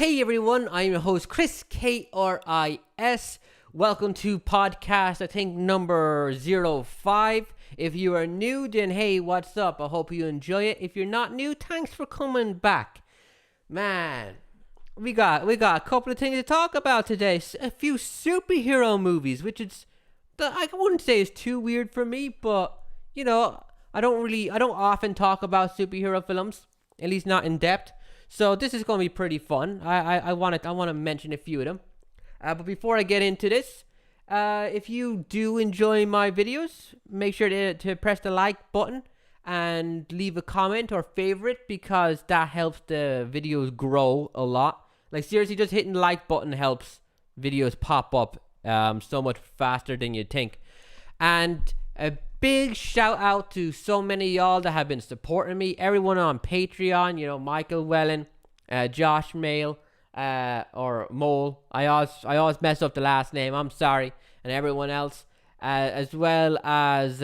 Hey everyone, I'm your host Chris, K-R-I-S. Welcome to podcast, I think number 05. If you are new, then hey, what's up? I hope you enjoy it. If you're not new, thanks for coming back. Man, we got a couple of things to talk about today. A few superhero movies, which I wouldn't say is too weird for me, but you know, I don't often talk about superhero films, at least not in depth. So this is going to be pretty fun. I want to mention a few of them. But before I get into this, if you do enjoy my videos, make sure to press the like button and leave a comment or favorite, because that helps the videos grow a lot. Like seriously, just hitting the like button helps videos pop up so much faster than you'd think. And a big shout out to so many of y'all that have been supporting me. Everyone on Patreon, you know, Michael Wellen, Josh Mail, or Mole. I always mess up the last name. I'm sorry. And everyone else, as well as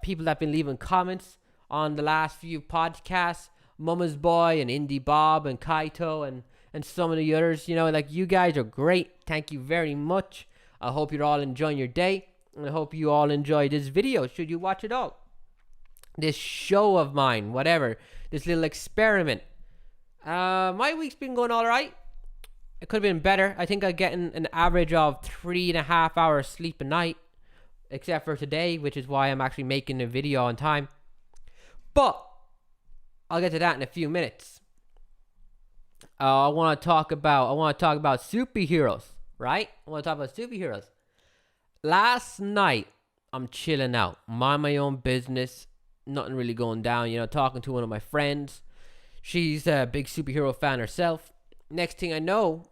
people that have been leaving comments on the last few podcasts. Mama's Boy and Indie Bob and Kaito and some of the others. You know, like, you guys are great. Thank you very much. I hope you're all enjoying your day. And I hope you all enjoy this video, should you watch it all. This show of mine, whatever. This little experiment. My week's been going alright. It could have been better. I think I'm getting an average of 3.5 hours sleep a night. Except for today, which is why I'm actually making a video on time. But I'll get to that in a few minutes. I want to talk about superheroes, right? I want to talk about superheroes. Last night, I'm chilling out, mind my own business, nothing really going down, you know, talking to one of my friends. She's a big superhero fan herself. Next thing I know,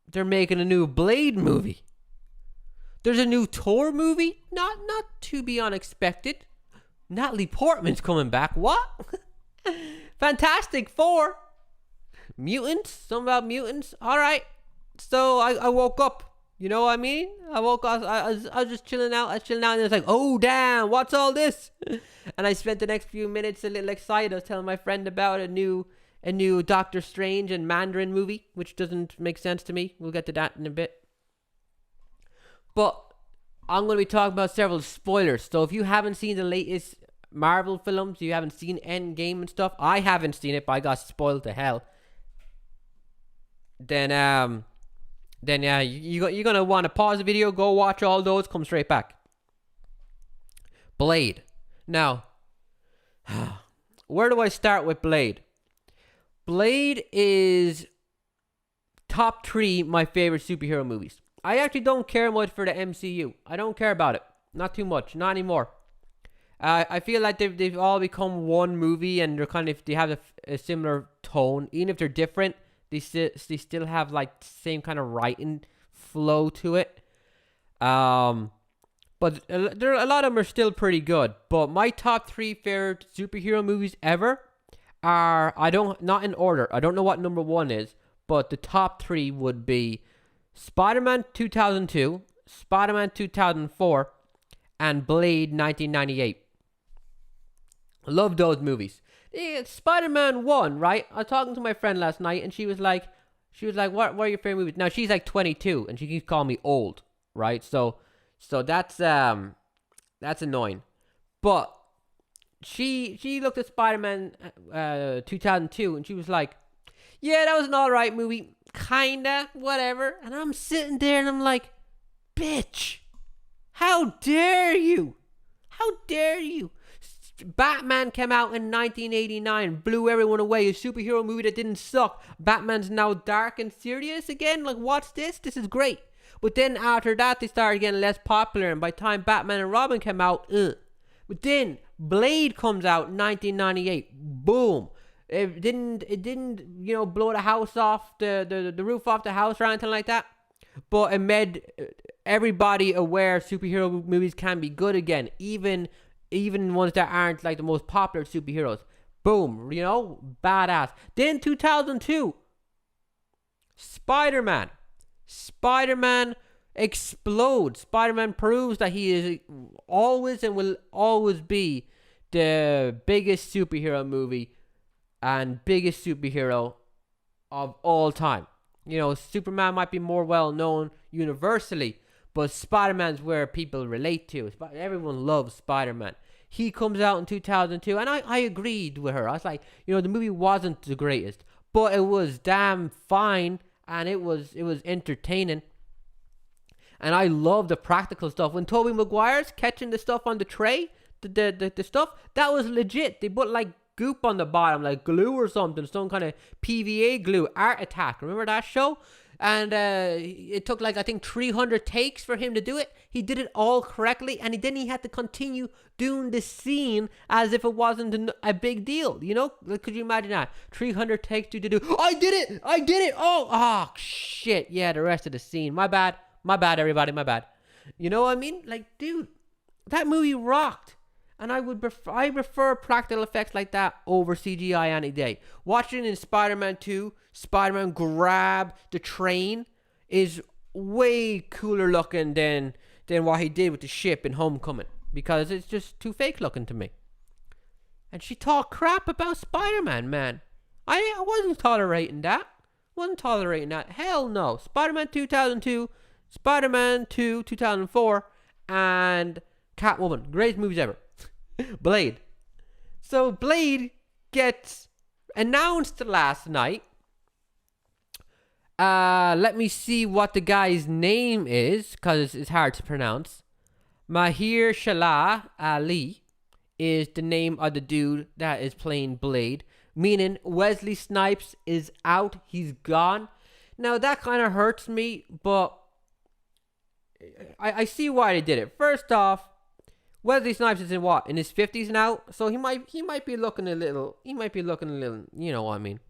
they're making a new Blade movie. There's a new Thor movie, not to be unexpected. Natalie Portman's coming back. What? Fantastic Four. Mutants, something about mutants. All right. So I woke up. You know what I mean? I woke up, I was just chilling out. And it's like, oh, damn, what's all this? And I spent the next few minutes a little excited. I was telling my friend about a new Doctor Strange and Mandarin movie, which doesn't make sense to me. We'll get to that in a bit. But I'm going to be talking about several spoilers. So if you haven't seen the latest Marvel films, you haven't seen Endgame and stuff, I haven't seen it, but I got spoiled to hell. Then yeah, you're going to want to pause the video, go watch all those, come straight back. Blade. Now, where do I start with Blade? Blade is top 3 my favorite superhero movies. I actually don't care much for the MCU. I don't care about it. Not too much. Not anymore. I feel like they've all become one movie, and they have a similar tone. Even if they're different, they still have like the same kind of writing flow to it. But there a lot of them are still pretty good. But my top 3 favorite superhero movies ever are, not in order. I don't know what number 1 is, but the top 3 would be Spider-Man 2002, Spider-Man 2004, and Blade 1998. Love those movies. Spider-Man 1, right? I was talking to my friend last night, and she was like, what are your favorite movies? Now, she's like 22, and she keeps calling me old, right? So that's annoying. But she looked at Spider-Man 2002, and she was like, yeah, that was an alright movie, kinda, whatever. And I'm sitting there, and I'm like, bitch, how dare you? How dare you? Batman came out in 1989, blew everyone away. A superhero movie that didn't suck. Batman's now dark and serious again. Like, what's this? This is great. But then after that, they started getting less popular, and by the time Batman and Robin came out, But then Blade comes out in 1998. Boom. It didn't, you know, blow the house off, the roof off the house or anything like that. But it made everybody aware superhero movies can be good again, even ones that aren't like the most popular superheroes. Boom, you know, badass. Then 2002, Spider-Man explodes. Spider-Man proves that he is always and will always be the biggest superhero movie and biggest superhero of all time. Superman might be more well known universally, but Spider-Man's where people relate to. Everyone loves Spider-Man. He comes out in 2002, and I agreed with her. I was like, the movie wasn't the greatest, but it was damn fine, and it was entertaining. And I love the practical stuff. When Tobey Maguire's catching the stuff on the tray, the stuff, that was legit. They put like goop on the bottom, like glue or something, some kind of PVA glue. Art Attack, remember that show? And it took like, I think, 300 takes for him to do it. He did it all correctly, and then he had to continue doing the scene as if it wasn't a big deal. Could you imagine that? 300 takes to do. I did it. Oh shit. Yeah, the rest of the scene. My bad, everybody. My bad. You know what I mean? Like, dude, that movie rocked. And I prefer practical effects like that over CGI any day. Watching in Spider-Man 2, Spider-Man grab the train is way cooler looking than what he did with the ship in Homecoming, because it's just too fake looking to me. And she talked crap about Spider-Man, man. I wasn't tolerating that. Hell no. Spider-Man 2002, Spider-Man 2 2004, and Catwoman. Greatest movies ever. Blade. So Blade gets announced last night. Let me see what the guy's name is, because it's hard to pronounce. Mahershala Ali is the name of the dude that is playing Blade, meaning Wesley Snipes is out. He's gone. Now that kind of hurts me, but I see why they did it. First off, Wesley Snipes is in his 50s now, so he might be looking a little, you know what I mean.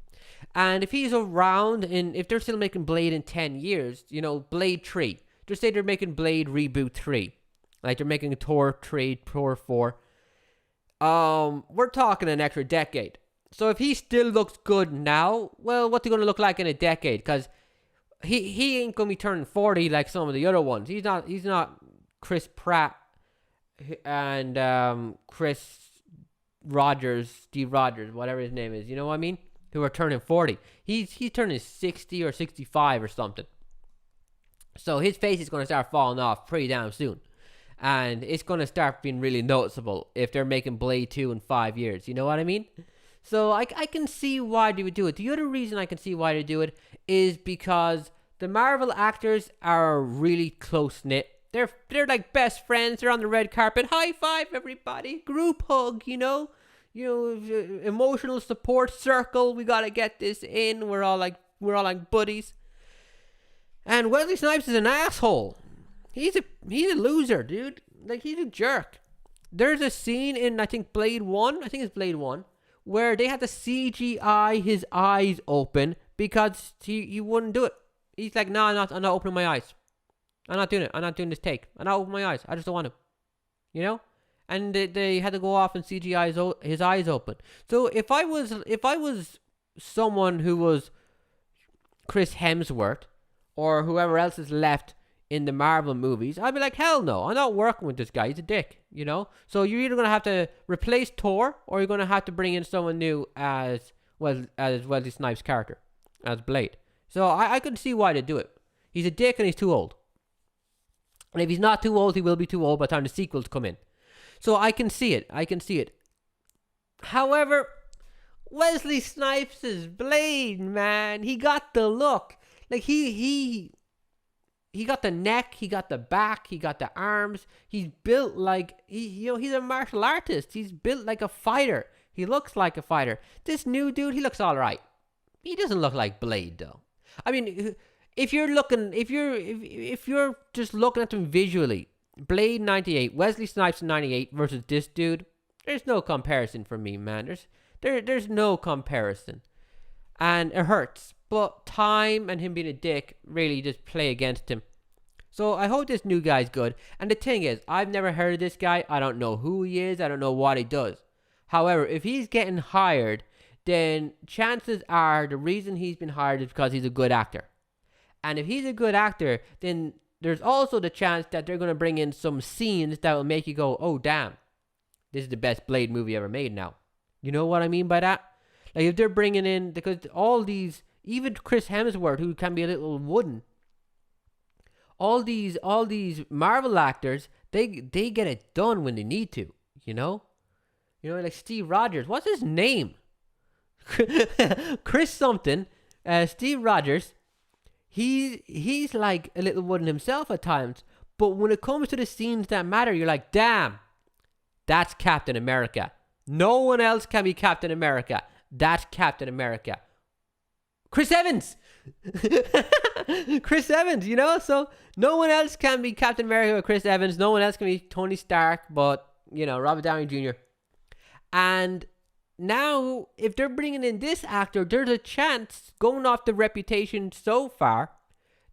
And if he's around, and if they're still making Blade in 10 years, Blade 3, just say they're making Blade Reboot 3, like they're making Thor 3, Thor 4, we're talking an extra decade. So if he still looks good now, well, what's he going to look like in a decade? Because he ain't going to be turning 40 like some of the other ones. He's not Chris Pratt and Steve Rogers, whatever his name is, you know what I mean? Who are turning 40. He's turning 60 or 65 or something. So his face is going to start falling off pretty damn soon. And it's going to start being really noticeable if they're making Blade 2 in 5 years. You know what I mean? So I can see why they would do it. The other reason I can see why they do it is because the Marvel actors are really close-knit. They're like best friends. They're on the red carpet. High five, everybody. Group hug, emotional support circle. We gotta get this in. We're all like buddies. And Wesley Snipes is an asshole. He's a loser, dude. Like, he's a jerk. There's a scene in, I think, Blade 1. I think it's Blade 1. Where they had to CGI his eyes open because he wouldn't do it. He's like, no, I'm not opening my eyes. I'm not doing it. I'm not doing this take. I'm not opening my eyes. I just don't want to. And they had to go off and CGI his eyes open. So if I was someone who was Chris Hemsworth or whoever else is left in the Marvel movies, I'd be like, hell no, I'm not working with this guy. He's a dick, So you're either going to have to replace Thor, or you're going to have to bring in someone new as Wesley Snipes' character, as Blade. So I can see why they do it. He's a dick and he's too old. And if he's not too old, he will be too old by the time the sequels come in. So I can see it. However, Wesley Snipes is Blade, man. He got the look. Like, he got the neck, he got the back, he got the arms. He's built like, he's a martial artist. He's built like a fighter. He looks like a fighter. This new dude, he looks all right. He doesn't look like Blade, though. I mean, if you're just looking at them visually, Blade 98, Wesley Snipes 98 versus this dude, there's no comparison for me, man. There's no comparison. And it hurts. But time and him being a dick really just play against him. So I hope this new guy's good. And the thing is, I've never heard of this guy. I don't know who he is. I don't know what he does. However, if he's getting hired, then chances are the reason he's been hired is because he's a good actor. And if he's a good actor, then there's also the chance that they're going to bring in some scenes that will make you go, oh, damn, this is the best Blade movie ever made now. You know what I mean by that? Like, if they're bringing in, because all these Even Chris Hemsworth, who can be a little wooden. All these Marvel actors, they get it done when they need to, you know? You know, like Steve Rogers. What's his name? Chris something. Steve Rogers. He's like a little wooden himself at times. But when it comes to the scenes that matter, you're like, damn, that's Captain America. No one else can be Captain America. That's Captain America. Chris Evans. Chris Evans, you know? So no one else can be Captain America but Chris Evans. No one else can be Tony Stark but, you know, Robert Downey Jr. And now, if they're bringing in this actor, there's a chance, going off the reputation so far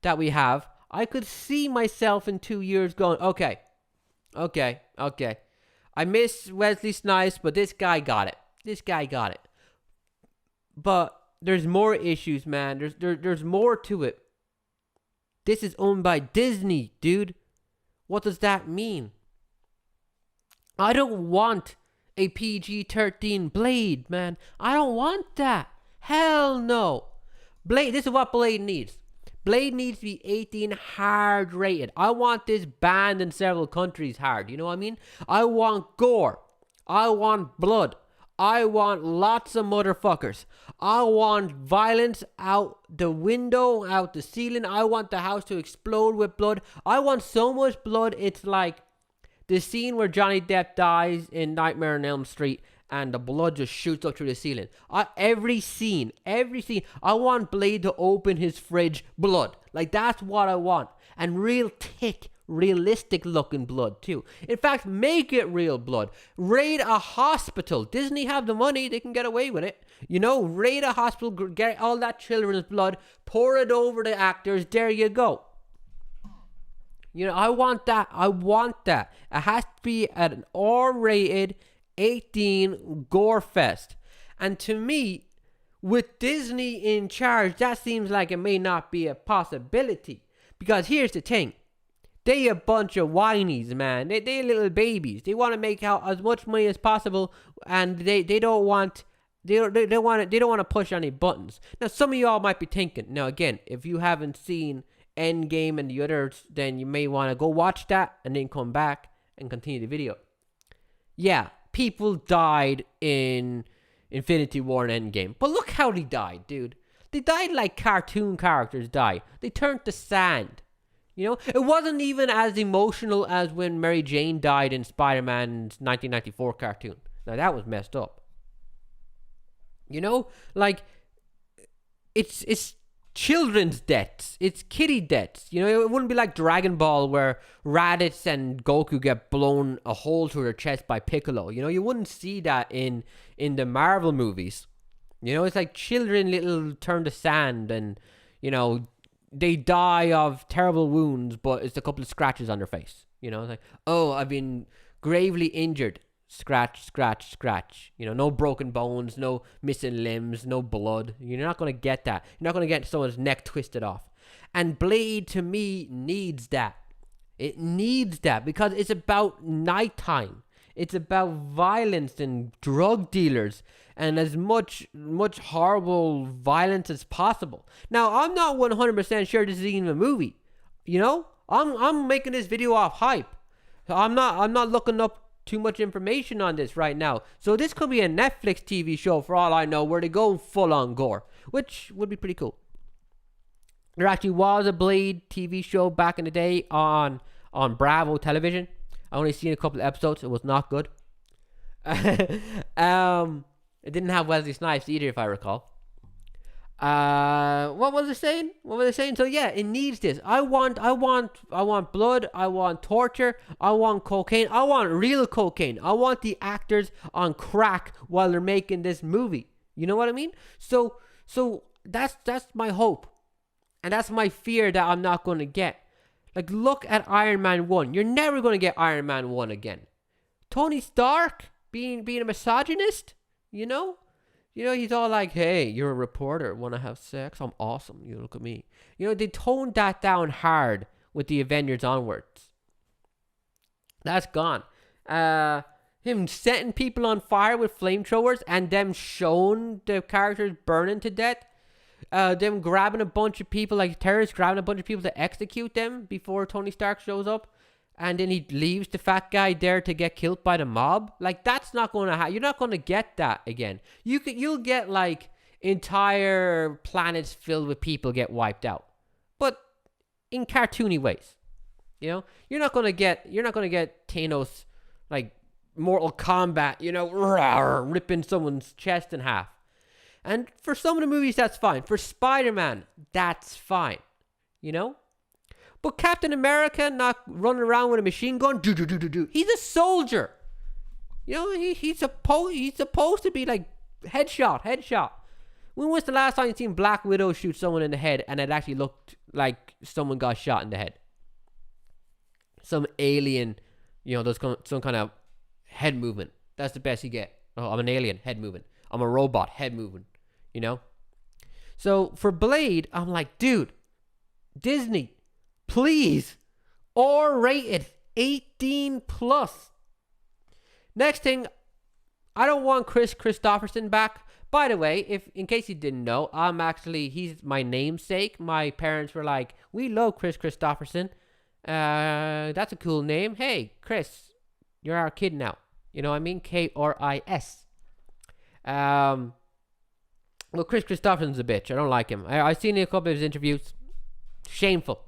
that we have, I could see myself in 2 years going, okay. I miss Wesley Snipes, but this guy got it. But there's more issues, man. There's more to it. This is owned by Disney, dude. What does that mean? I don't want a PG-13 Blade, man. I don't want that. Hell no. Blade, this is what Blade needs. Blade needs to be 18 hard rated. I want this banned in several countries hard. You know what I mean? I want gore. I want blood. I want lots of motherfuckers. I want violence out the window, out the ceiling. I want the house to explode with blood. I want so much blood, it's like the scene where Johnny Depp dies in Nightmare on Elm Street and the blood just shoots up through the ceiling. Every scene. I want Blade to open his fridge, blood. Like, that's what I want. And real thick, realistic looking blood too. In fact, make it real blood. Raid a hospital. Disney have the money, they can get away with it. You know, raid a hospital, get all that children's blood, pour it over the actors, there you go. You know, I want that. It has to be at an R-rated 18 gore fest. And to me, with Disney in charge, that seems like it may not be a possibility. Because here's the thing. They a bunch of whinies, man. They little babies. They want to make out as much money as possible, and they don't want to push any buttons. Now, some of y'all might be thinking, now again, if you haven't seen Endgame and the others, then you may want to go watch that and then come back and continue the video. Yeah, people died in Infinity War and Endgame, but look how they died, dude. They died like cartoon characters die. They turned to sand. You know, it wasn't even as emotional as when Mary Jane died in Spider-Man's 1994 cartoon. Now that was messed up. You know, like it's children's deaths. It's kiddie deaths. You know, it wouldn't be like Dragon Ball where Raditz and Goku get blown a hole through their chest by Piccolo. You know, you wouldn't see that in the Marvel movies. You know, it's like children little turn to sand and, you know, they die of terrible wounds, but it's a couple of scratches on their face. You know, it's like, oh, I've been gravely injured. Scratch, scratch, scratch. You know, no broken bones, no missing limbs, no blood. You're not going to get that. You're not going to get someone's neck twisted off. And Blade, to me, needs that. It needs that because it's about nighttime. It's about violence and drug dealers and as much horrible violence as possible. Now, I'm not 100% sure this is even a movie. You know, I'm making this video off hype. I'm not looking up too much information on this right now. So this could be a Netflix TV show for all I know where they go full on gore, which would be pretty cool. There actually was a Blade TV show back in the day on Bravo television. I only seen a couple of episodes. It was not good. It didn't have Wesley Snipes either, if I recall. What was it saying? So yeah, it needs this. I want blood. I want torture. I want cocaine. I want real cocaine. I want the actors on crack while they're making this movie. You know what I mean? So that's my hope, and that's my fear that I'm not going to get. Like, look at Iron Man 1. You're never going to get Iron Man 1 again. Tony Stark being a misogynist, you know? You know, he's all like, hey, you're a reporter. Want to have sex? I'm awesome. You look at me. You know, they toned that down hard with the Avengers onwards. That's gone. Him setting people on fire with flamethrowers and them showing the characters burning to death. them grabbing a bunch of people, like terrorists grabbing a bunch of people to execute them before Tony Stark shows up. And then he leaves the fat guy there to get killed by the mob. Like, that's not going to happen. You're not going to get that again. You'll get, like, entire planets filled with people get wiped out. But in cartoony ways. You know? You're not going to get Thanos, like, Mortal Kombat, you know, ripping someone's chest in half. And for some of the movies, that's fine. For Spider-Man, that's fine. You know? But Captain America not running around with a machine gun, he's a soldier. You know, he's supposed to be like headshot. When was the last time you seen Black Widow shoot someone in the head and it actually looked like someone got shot in the head? Some alien, you know, there's some kind of head movement. That's the best you get. Oh, I'm an alien, head movement. I'm a robot, head movement. You know? So for Blade, I'm like, dude, Disney, please, R-rated, 18 plus. Next thing, I don't want Chris Christopherson back. By the way, if in case you didn't know, he's my namesake. My parents were like, we love Chris Christopherson. That's a cool name. Hey, Chris, you're our kid now. You know what I mean? K-R-I-S. Well, Chris Christopherson's a bitch. I don't like him. I've seen a couple of his interviews. Shameful.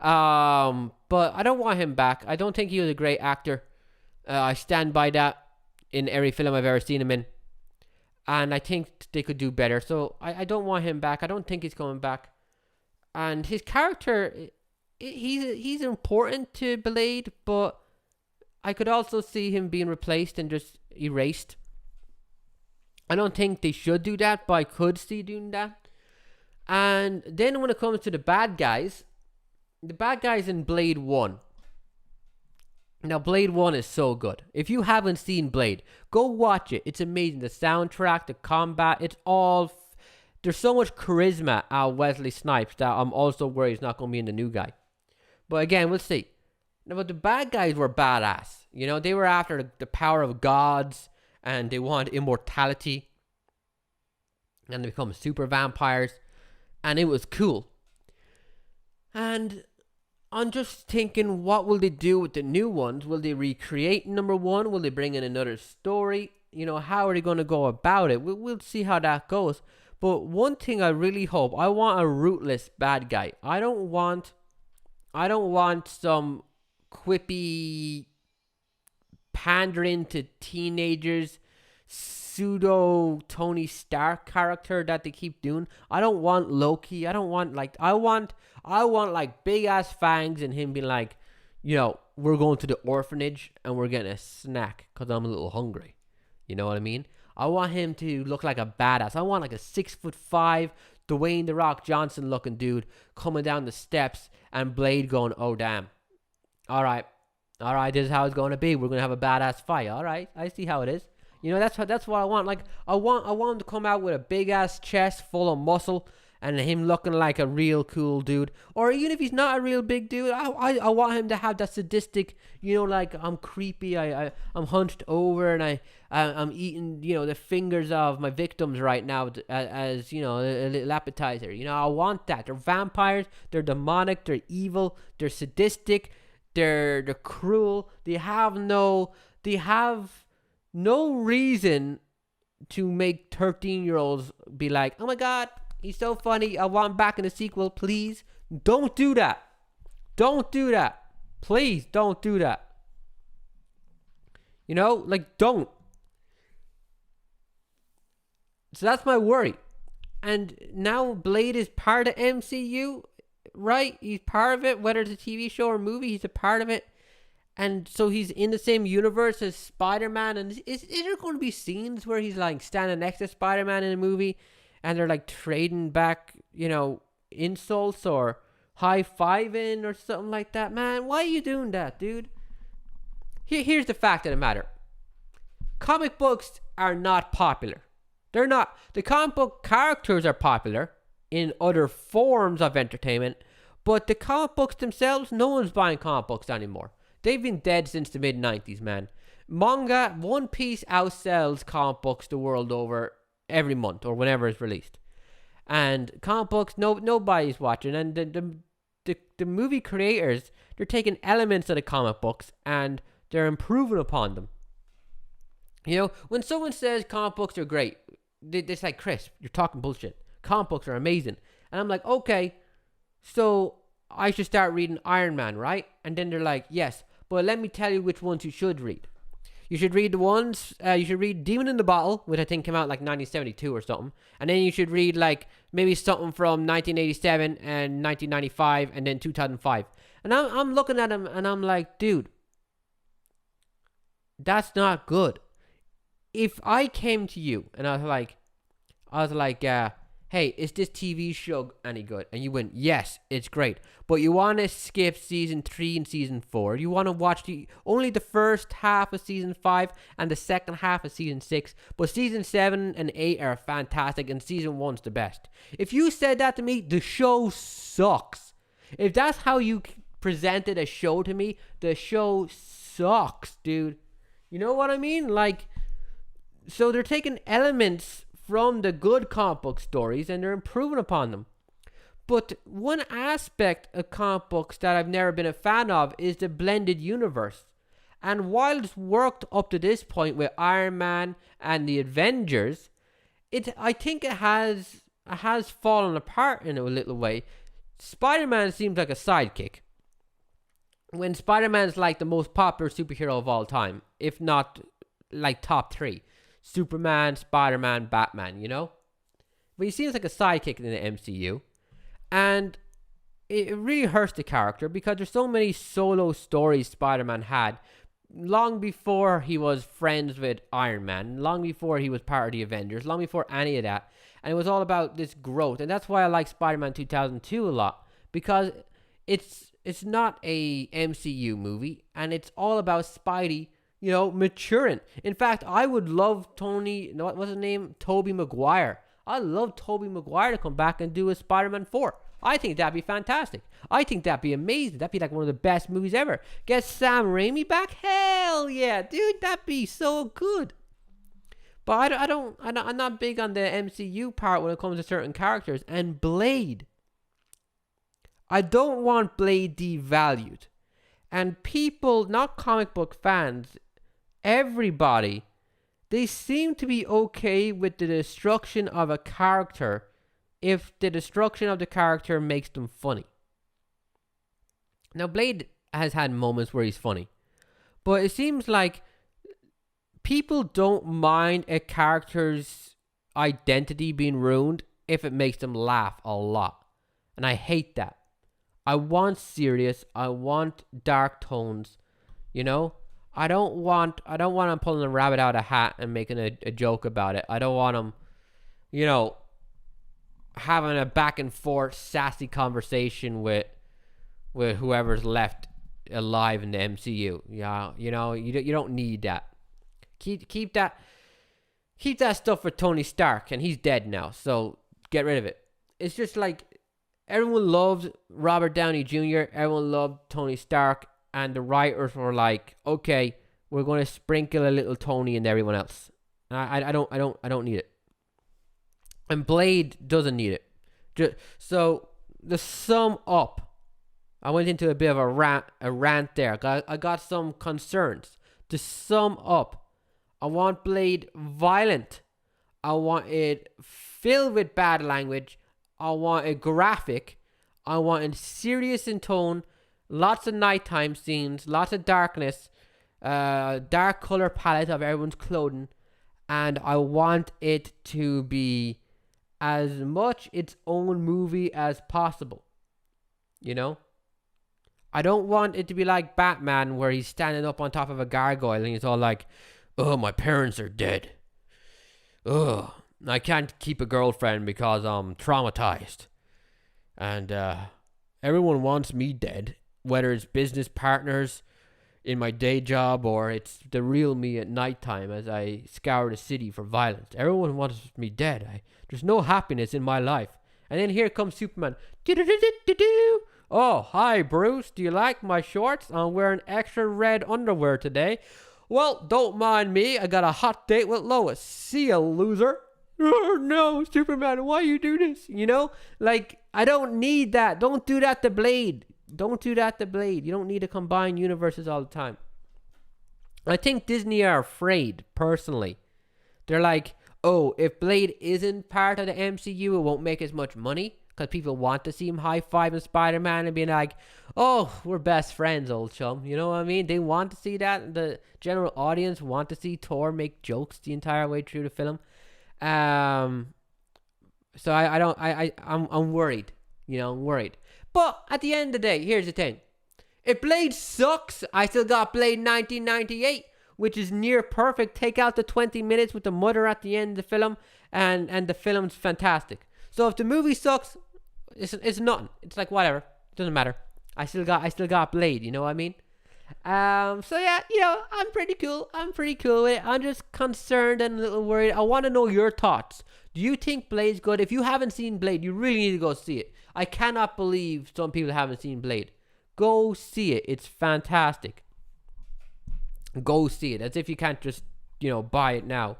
But I don't want him back. I don't think he was a great actor. I stand by that in every film I've ever seen him in. And I think they could do better. So I don't want him back. I don't think he's coming back. And his character, he's important to Blade, but I could also see him being replaced and just erased. I don't think they should do that, but I could see doing that. And then when it comes to the bad guys in Blade 1. Now, Blade 1 is so good. If you haven't seen Blade, go watch it. It's amazing. The soundtrack, the combat, it's all... There's so much charisma out of Wesley Snipes that I'm also worried he's not going to be in the new guy. But again, we'll see. Now, but the bad guys were badass. You know, they were after the power of gods, and they wanted immortality. And they become super vampires. And it was cool. And I'm just thinking, what will they do with the new ones? Will they recreate number one? Will they bring in another story? You know, how are they going to go about it? We'll see how that goes. But one thing I really hope, I want a rootless bad guy. I don't want some quippy, pandering to teenagers, pseudo Tony Stark character that they keep doing. I don't want Loki. I want like big ass fangs and him being like, you know, we're going to the orphanage and we're getting a snack because I'm a little hungry. You know what I mean? I want him to look like a badass. I want like a 6'5" Dwayne The Rock Johnson looking dude coming down the steps and Blade going, oh damn. All right, this is how it's going to be. We're going to have a badass fight. All right, I see how it is. You know, that's what I want. Like, I want him to come out with a big ass chest full of muscle and him looking like a real cool dude. Or even if he's not a real big dude, I want him to have that sadistic, you know, like I'm creepy, I'm hunched over and I'm eating, you know, the fingers of my victims right now as, you know, a little appetizer. You know, I want that. They're vampires, they're demonic, they're evil, they're sadistic, they're cruel. They have no reason to make 13-year-olds be like, oh my god, he's so funny, I want him back in the sequel, please. Don't do that. Please don't do that. You know, like, don't. So that's my worry. And now Blade is part of MCU, right? He's part of it, whether it's a TV show or movie, he's a part of it. And so he's in the same universe as Spider-Man. And is there going to be scenes where he's like standing next to Spider-Man in a movie and they're like trading back, you know, insults or high-fiving or something like that? Man, why are you doing that, dude? Here's the fact of the matter. Comic books are not popular. They're not. The comic book characters are popular in other forms of entertainment, but the comic books themselves, no one's buying comic books anymore. They've been dead since the mid-90s, man. Manga, One Piece outsells comic books the world over every month or whenever it's released. And comic books, nobody's watching. And the movie creators, they're taking elements of the comic books and they're improving upon them. You know, when someone says comic books are great, they say, Chris, you're talking bullshit. Comic books are amazing. And I'm like, okay, so I should start reading Iron Man, right? And then they're like, yes, but let me tell you which ones you should read. You should read you should read Demon in the Bottle, which I think came out like 1972 or something. And then you should read like maybe something from 1987 and 1995 and then 2005. And I'm looking at him and I'm like, dude, that's not good. If I came to you and I was like, hey, is this TV show any good? And you went, yes, it's great. But you want to skip season 3 and season 4. You want to watch only the first half of season 5 and the second half of season 6. But season 7 and 8 are fantastic and season 1's the best. If you said that to me, the show sucks. If that's how you presented a show to me, the show sucks, dude. You know what I mean? Like, so they're taking elements from the good comic book stories and they're improving upon them. But one aspect of comic books that I've never been a fan of is the blended universe. And while it's worked up to this point with Iron Man and the Avengers, I think it has fallen apart in a little way. Spider-Man seems like a sidekick, when Spider-Man's like the most popular superhero of all time, if not like top 3. Superman, Spider-Man, Batman, you know? But he seems like a sidekick in the MCU. And it really hurts the character because there's so many solo stories Spider-Man had long before he was friends with Iron Man, long before he was part of the Avengers, long before any of that. And it was all about this growth. And that's why I like Spider-Man 2002 a lot, because it's not a MCU movie and it's all about Spidey, you know, maturing. In fact, I would love what's his name? Tobey Maguire. I'd love Tobey Maguire to come back and do a Spider-Man 4. I think that'd be fantastic. I think that'd be amazing. That'd be like one of the best movies ever. Get Sam Raimi back? Hell yeah, dude, that'd be so good. But I'm not big on the MCU part when it comes to certain characters. And Blade. I don't want Blade devalued. And people, not comic book fans, everybody, they seem to be okay with the destruction of a character if the destruction of the character makes them funny. Now, Blade has had moments where he's funny, but it seems like people don't mind a character's identity being ruined if it makes them laugh a lot. And I hate that. I want serious, I want dark tones, you know? I don't want him pulling a rabbit out of a hat and making a joke about it. I don't want him, you know, having a back and forth sassy conversation with whoever's left alive in the MCU. Yeah, you know, you don't need that. Keep that stuff for Tony Stark, and he's dead now, so get rid of it. It's just like everyone loved Robert Downey Jr., everyone loved Tony Stark, and the writers were like, okay, we're going to sprinkle a little Tony into everyone else. And I don't need it. And Blade doesn't need it. So to sum up, I went into a bit of a rant there. I got some concerns. To sum up, I want Blade violent. I want it filled with bad language. I want it graphic. I want it serious in tone. Lots of nighttime scenes. Lots of darkness. Dark color palette of everyone's clothing. And I want it to be as much its own movie as possible. You know? I don't want it to be like Batman, where he's standing up on top of a gargoyle and he's all like, oh, my parents are dead. Oh, I can't keep a girlfriend because I'm traumatized. And everyone wants me dead, whether it's business partners in my day job or it's the real me at nighttime as I scour the city for violence. Everyone wants me dead. There's no happiness in my life. And then here comes Superman. Oh, hi, Bruce. Do you like my shorts? I'm wearing extra red underwear today. Well, don't mind me. I got a hot date with Lois. See ya, loser. oh no, Superman, why you do this? You know, like, I don't need that. Don't do that to Blade. Don't do that to Blade. You don't need to combine universes all the time. I think Disney are afraid, personally. They're like, oh, if Blade isn't part of the MCU, it won't make as much money. Because people want to see him high-fiving Spider-Man and being like, oh, we're best friends, old chum. You know what I mean? They want to see that. The general audience want to see Thor make jokes the entire way through the film. So I'm worried. You know, I'm worried. But at the end of the day, here's the thing. If Blade sucks, I still got Blade 1998, which is near perfect. Take out the 20 minutes with the mother at the end of the film, and the film's fantastic. So if the movie sucks, it's nothing. It's like, whatever. It doesn't matter. I still got Blade, you know what I mean? So yeah, you know, I'm pretty cool with it. I'm just concerned and a little worried. I want to know your thoughts. Do you think Blade's good? If you haven't seen Blade, you really need to go see it. I cannot believe some people haven't seen Blade. Go see it. It's fantastic. Go see it. As if you can't just, you know, buy it now.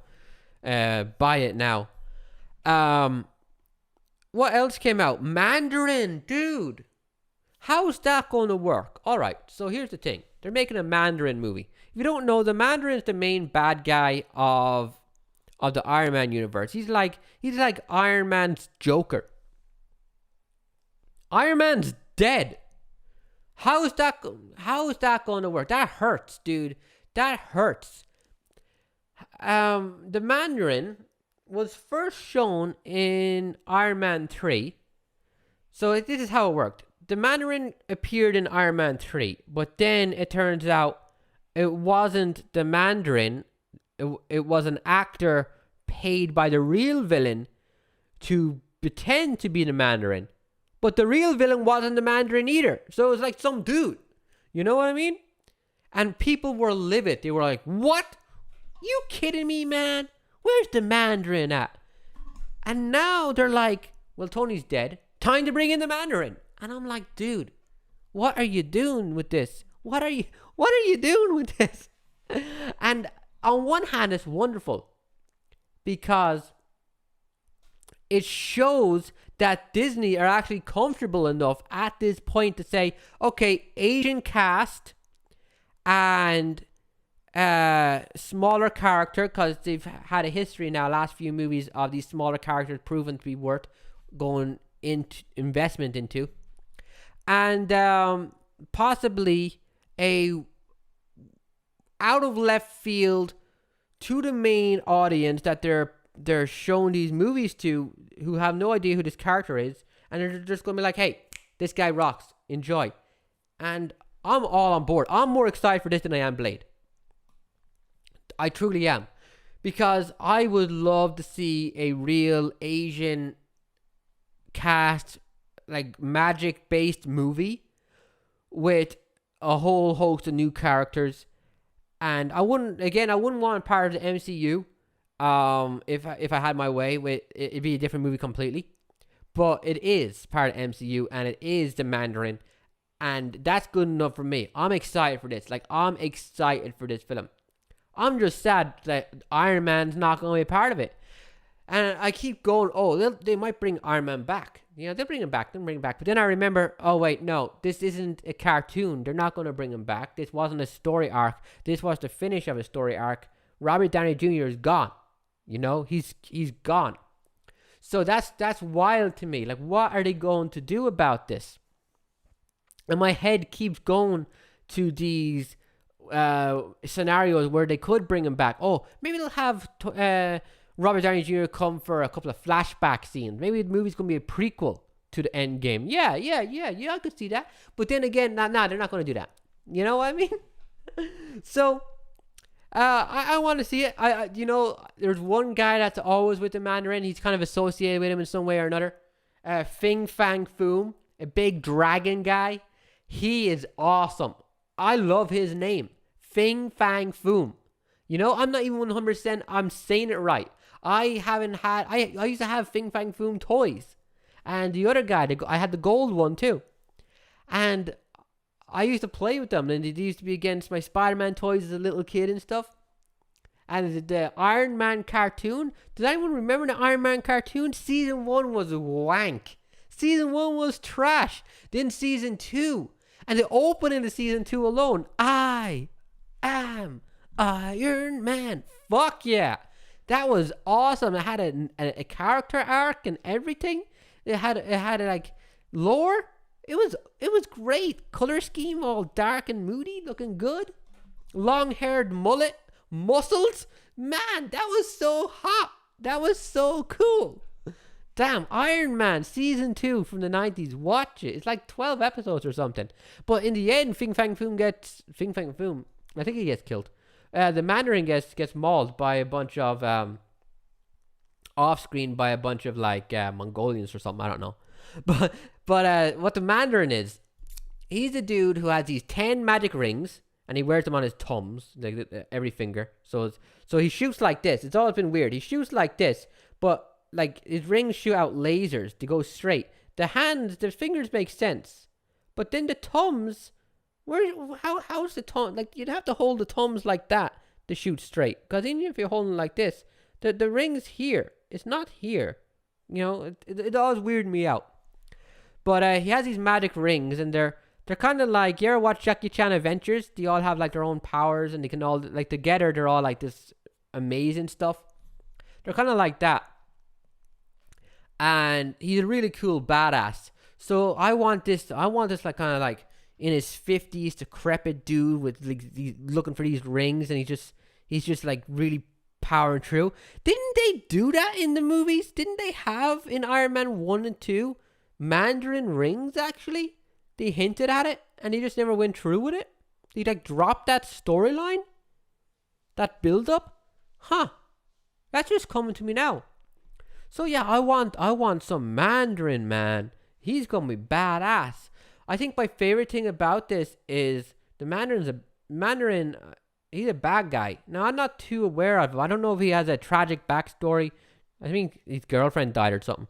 What else came out? Mandarin, dude. How's that going to work? Alright, so here's the thing. They're making a Mandarin movie. If you don't know, the Mandarin is the main bad guy of the Iron Man universe. He's like Iron Man's Joker. Iron Man's dead. How is that going to work? That hurts, dude. That hurts. The Mandarin was first shown in Iron Man 3. So this is how it worked. The Mandarin appeared in Iron Man 3, but then it turns out it wasn't the Mandarin. It was an actor paid by the real villain to pretend to be the Mandarin. But the real villain wasn't the Mandarin either. So it was like some dude. You know what I mean? And people were livid. They were like, what? You kidding me, man? Where's the Mandarin at? And now they're like, well, Tony's dead. Time to bring in the Mandarin. And I'm like, dude, what are you doing with this? What are you doing with this? And on one hand, it's wonderful because it shows that Disney are actually comfortable enough at this point to say, okay, Asian cast and smaller character, because they've had a history now, last few movies, of these smaller characters proven to be worth going into investment into, and possibly a out of left field to the main audience that they're showing these movies to, who have no idea who this character is, and they're just going to be like, hey, this guy rocks, enjoy. And I'm all on board. I'm more excited for this than I am Blade. I truly am. Because I would love to see a real Asian cast, like magic-based movie with a whole host of new characters. And I wouldn't want part of the MCU. If I had my way, it'd be a different movie completely. But it is part of MCU, and it is the Mandarin, and that's good enough for me. I'm excited for this. Like, I'm excited for this film. I'm just sad that Iron Man's not going to be a part of it. And I keep going, oh, they might bring Iron Man back. You know, they'll bring him back. But then I remember, oh, wait, no, this isn't a cartoon. They're not going to bring him back. This wasn't a story arc. This was the finish of a story arc. Robert Downey Jr. is gone. You know, he's gone. So that's wild to me. Like, what are they going to do about this? And my head keeps going to these scenarios where they could bring him back. Oh, maybe they'll have Robert Downey Jr. come for a couple of flashback scenes. Maybe the movie's going to be a prequel to the end game. Yeah, I could see that. But then again, they're not going to do that. You know what I mean? So, I want to see it. There's one guy that's always with the Mandarin. He's kind of associated with him in some way or another. Fing Fang Foom, a big dragon guy. He is awesome. I love his name. Fing Fang Foom. You know, I'm not even 100% I'm saying it right. I used to have Fing Fang Foom toys. And the other guy, I had the gold one too. And I used to play with them. And they used to be against my Spider-Man toys as a little kid and stuff. And the Iron Man cartoon. Does anyone remember the Iron Man cartoon? Season 1 was wank. Season 1 was trash. Then season 2. And the opening of season 2 alone. I am Iron Man. Fuck yeah. That was awesome. It had a character arc and everything. It had like lore. It was great. Color scheme all dark and moody, looking good. Long-haired mullet, muscles. Man, that was so hot. That was so cool. Damn, Iron Man season 2 from the 90s. Watch it. It's like 12 episodes or something. But in the end, Fing Fang Foom. I think he gets killed. The Mandarin gets mauled by a bunch of off screen by a bunch of like Mongolians or something. I don't know. But what the Mandarin is, he's a dude who has these 10 magic rings and he wears them on his thumbs, like every finger. So he shoots like this. It's always been weird. He shoots like this, but like his rings shoot out lasers to go straight. The hands, the fingers make sense, but then the thumbs, how's the thumb? Like you'd have to hold the thumbs like that to shoot straight. Because even if you're holding like this, the ring's here. It's not here. You know, it always weirded me out. But he has these magic rings, and they're kind of like, you ever watch Jackie Chan Adventures? They all have like their own powers, and they can all like together. They're all like this amazing stuff. They're kind of like that. And he's a really cool badass. So I want this like kind of like in his 50s, decrepit dude with like looking for these rings, and he's just like really powering through. Didn't they do that in the movies? Didn't they have in Iron Man 1 and 2 Mandarin rings actually? They hinted at it and they just never went through with it. They like dropped that storyline, that build up. That's just coming to me now. So yeah, I want some Mandarin, man. He's gonna be badass. I think my favorite thing about this is the Mandarin. He's a bad guy. Now I'm not too aware of him. I don't know if he has a tragic backstory. I think his girlfriend died or something.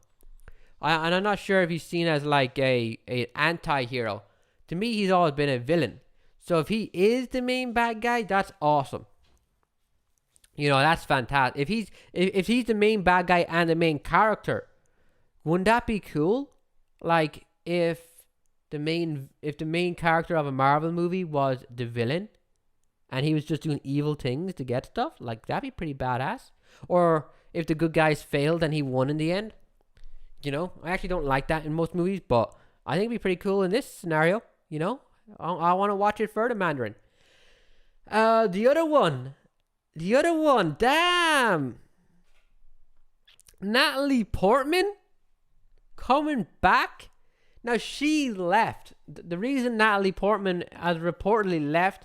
And I'm not sure if he's seen as like a anti-hero. To me, he's always been a villain. So if he is the main bad guy, that's awesome. You know, that's fantastic. If he's the main bad guy and the main character, wouldn't that be cool? Like if the main character of a Marvel movie was the villain and he was just doing evil things to get stuff, like that'd be pretty badass. Or if the good guys failed and he won in the end. You know, I actually don't like that in most movies, but I think it'd be pretty cool in this scenario. You know, I want to watch it for the Mandarin. The other one, damn, Natalie Portman coming back. Now she left. The reason Natalie Portman has reportedly left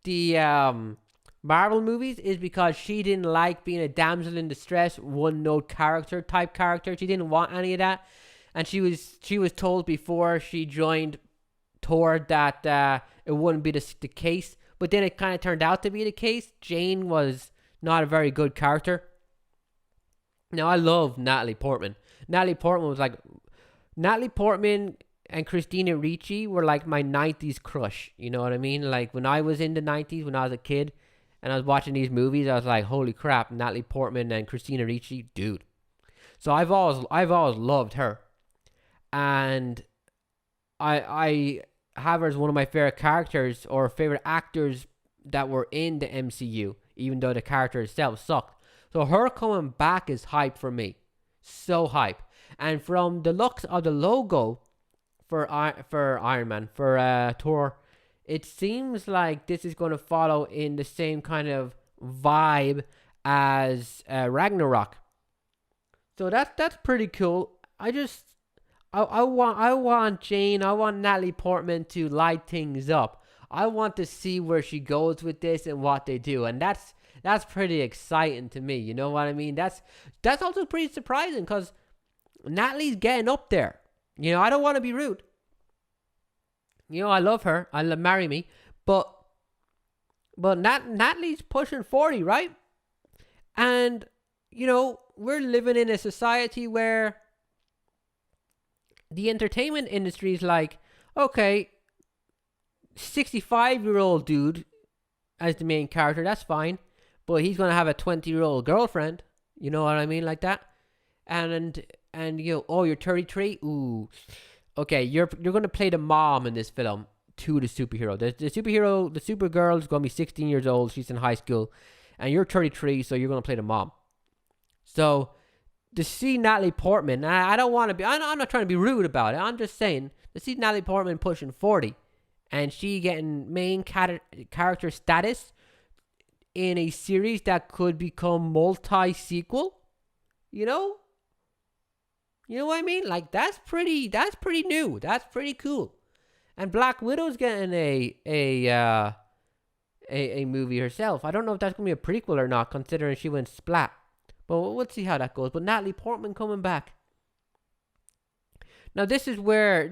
the Marvel movies is because she didn't like being a damsel in distress, one note type character. She didn't want any of that, and she was told before she joined Thor that it wouldn't be the case. But then it kind of turned out to be the case. Jane was not a very good character. Now I love Natalie Portman. Natalie Portman and Christina Ricci were like my 90s crush. You know what I mean? Like when I was in the 90s, when I was a kid, and I was watching these movies, I was like, holy crap, Natalie Portman and Christina Ricci, dude. So I've always loved her. And I have her as one of my favorite characters or favorite actors that were in the MCU, even though the character itself sucked. So her coming back is hype for me. So hype. And from the looks of the logo for Iron Man, for Thor, it seems like this is going to follow in the same kind of vibe as Ragnarok. So that's pretty cool. I want Jane, I want Natalie Portman to light things up. I want to see where she goes with this and what they do, and that's pretty exciting to me. You know what I mean? That's also pretty surprising because Natalie's getting up there. You know, I don't want to be rude. You know, I love her. Marry me. But Natalie's pushing 40, right? And, you know, we're living in a society where the entertainment industry is like, okay, 65-year-old dude as the main character, that's fine. but he's gonna have a 20-year-old girlfriend. You know what I mean, like that. And oh, you're 33. Ooh, okay. You're gonna play the mom in this film to the superhero. The superhero, the Supergirl is gonna be 16 years old. She's in high school, and you're 33, so you're gonna play the mom. So to see Natalie Portman, I don't want to be. I'm not trying to be rude about it. I'm just saying to see Natalie Portman pushing 40, and she getting main character status in a series that could become multi-sequel. You know what I mean? Like that's pretty new. That's pretty cool. And Black Widow's getting a movie herself. I don't know if that's gonna be a prequel or not, considering she went splat. But we'll see how that goes. But Natalie Portman coming back. Now this is where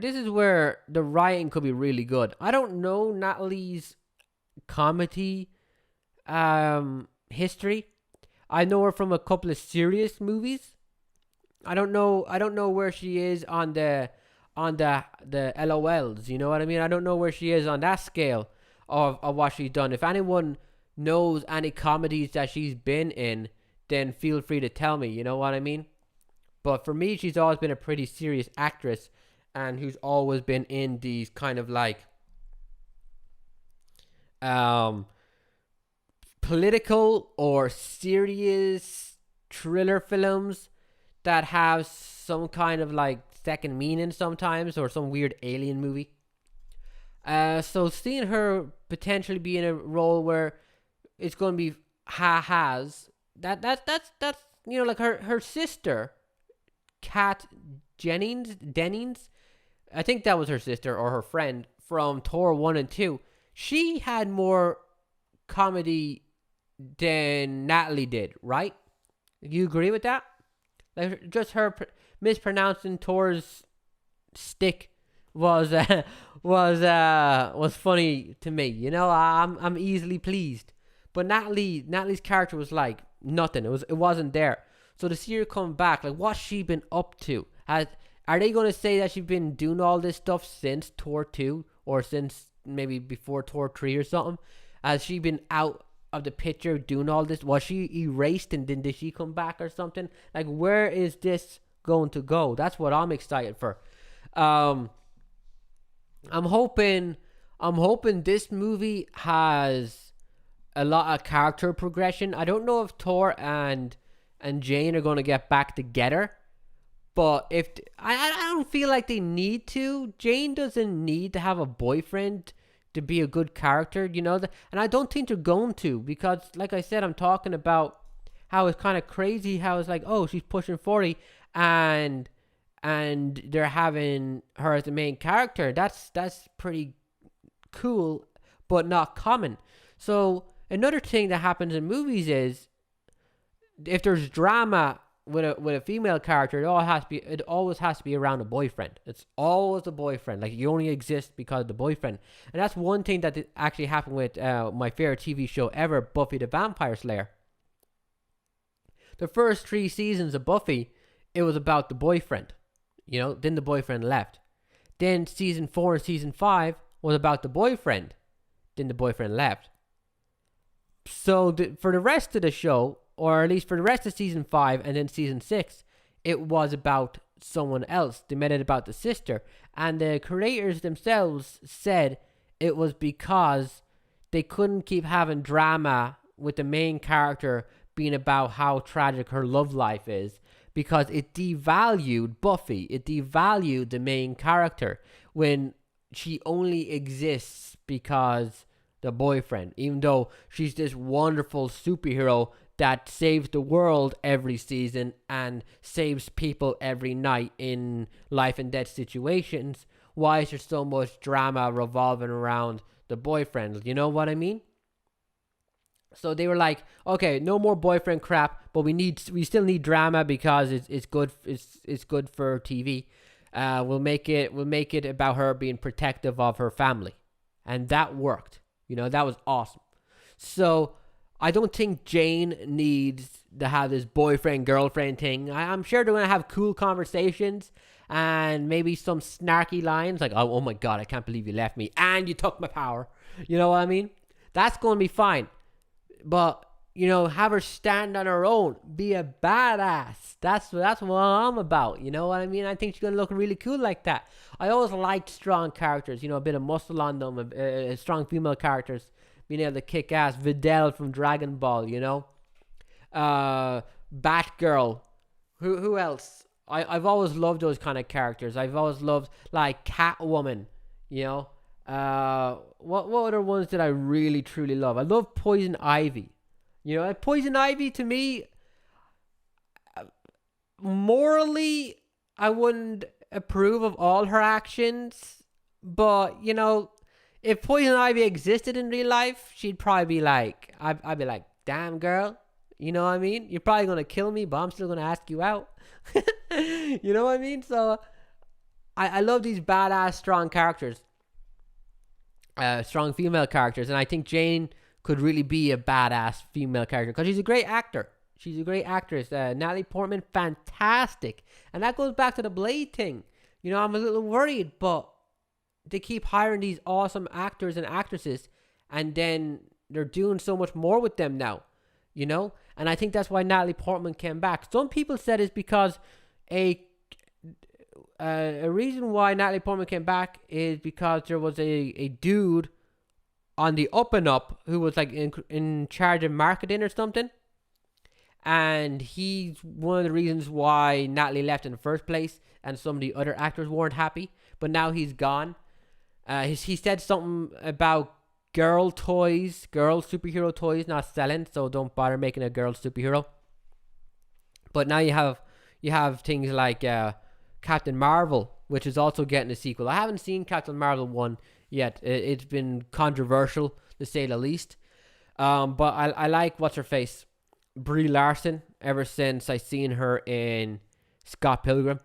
the writing could be really good. I don't know Natalie's comedy history. I know her from a couple of serious movies. I don't know where she is on the LOLs. You know what I mean? I don't know where she is on that scale of what she's done. If anyone knows any comedies that she's been in, then feel free to tell me. You know what I mean? But for me, she's always been a pretty serious actress, and who's always been in these kind of like political or serious thriller films that have some kind of like second meaning sometimes, or some weird alien movie. So seeing her potentially be in a role where it's going to be that's like her sister, Kat Dennings, I think that was her sister or her friend from Thor 1 and 2. She had more comedy than Natalie did, right? You agree with that? Like just her mispronouncing Thor's stick was funny to me. You know, I'm easily pleased. But Natalie's character was like nothing. It wasn't there. So to see her come back, like what's she been up to? Are they going to say that she's been doing all this stuff since Thor 2 or since maybe before Thor 3 or something? Has she been out of the picture doing all this? Was she erased and then did she come back or something? Like where is this going to go? That's what I'm excited for. I'm hoping this movie has a lot of character progression. I don't know if Thor and Jane are going to get back together, but if I don't feel like they need to. Jane doesn't need to have a boyfriend to be a good character, you know, and I don't think they're going to, because like I said, I'm talking about how it's kind of crazy how it's like, oh, she's pushing 40 and they're having her as the main character. That's pretty cool, but not common. So another thing that happens in movies is if there's drama with a female character, it always has to be around a boyfriend. It's always a boyfriend. Like you only exist because of the boyfriend. And that's one thing that actually happened with my favorite TV show ever, Buffy the Vampire Slayer. The first 3 seasons of Buffy, it was about the boyfriend. You know, then the boyfriend left. Then season 4 and season 5 was about the boyfriend. Then the boyfriend left. So for the rest of the show, or at least for the rest of season 5 and then season 6, it was about someone else. They made it about the sister. And the creators themselves said it was because they couldn't keep having drama with the main character being about how tragic her love life is, because it devalued Buffy. It devalued the main character when she only exists because the boyfriend, even though she's this wonderful superhero that saves the world every season and saves people every night in life and death situations. Why is there so much drama revolving around the boyfriend? You know what I mean? So they were like, okay, no more boyfriend crap, but we still need drama because it's good for TV. We'll make it about her being protective of her family, and that worked. You know, that was awesome. So I don't think Jane needs to have this boyfriend-girlfriend thing. I'm sure they're going to have cool conversations and maybe some snarky lines like, oh my God, I can't believe you left me and you took my power. You know what I mean? That's going to be fine. But have her stand on her own, be a badass. That's what I'm about. You know what I mean? I think she's gonna look really cool like that. I always liked strong characters, a bit of muscle on them, strong female characters being able to kick ass. Videl from Dragon Ball, Batgirl. Who else? I've always loved those kind of characters. I've always loved like Catwoman. What other ones did I really truly love? I love Poison Ivy. Poison Ivy to me, morally, I wouldn't approve of all her actions, but if Poison Ivy existed in real life, she'd probably be like, I'd be like, damn girl, you know what I mean? You're probably gonna kill me, but I'm still gonna ask you out. You know what I mean? So I love these badass strong characters, strong female characters, and I think Jane could really be a badass female character because she's a great actor. She's a great actress. Natalie Portman, fantastic. And that goes back to the Blade thing. I'm a little worried, but they keep hiring these awesome actors and actresses, and then they're doing so much more with them now, And I think that's why Natalie Portman came back. Some people said it's because a reason why Natalie Portman came back is because there was a dude on the up and up who was like in charge of marketing or something, and he's one of the reasons why Natalie left in the first place, and some of the other actors weren't happy. But now he's gone. He said something about girl superhero toys not selling, so don't bother making a girl superhero. But now you have things like Captain Marvel, which is also getting a sequel. I haven't seen Captain Marvel 1 yet. It's been controversial, to say the least. But I like what's-her-face, Brie Larson, ever since I seen her in Scott Pilgrim.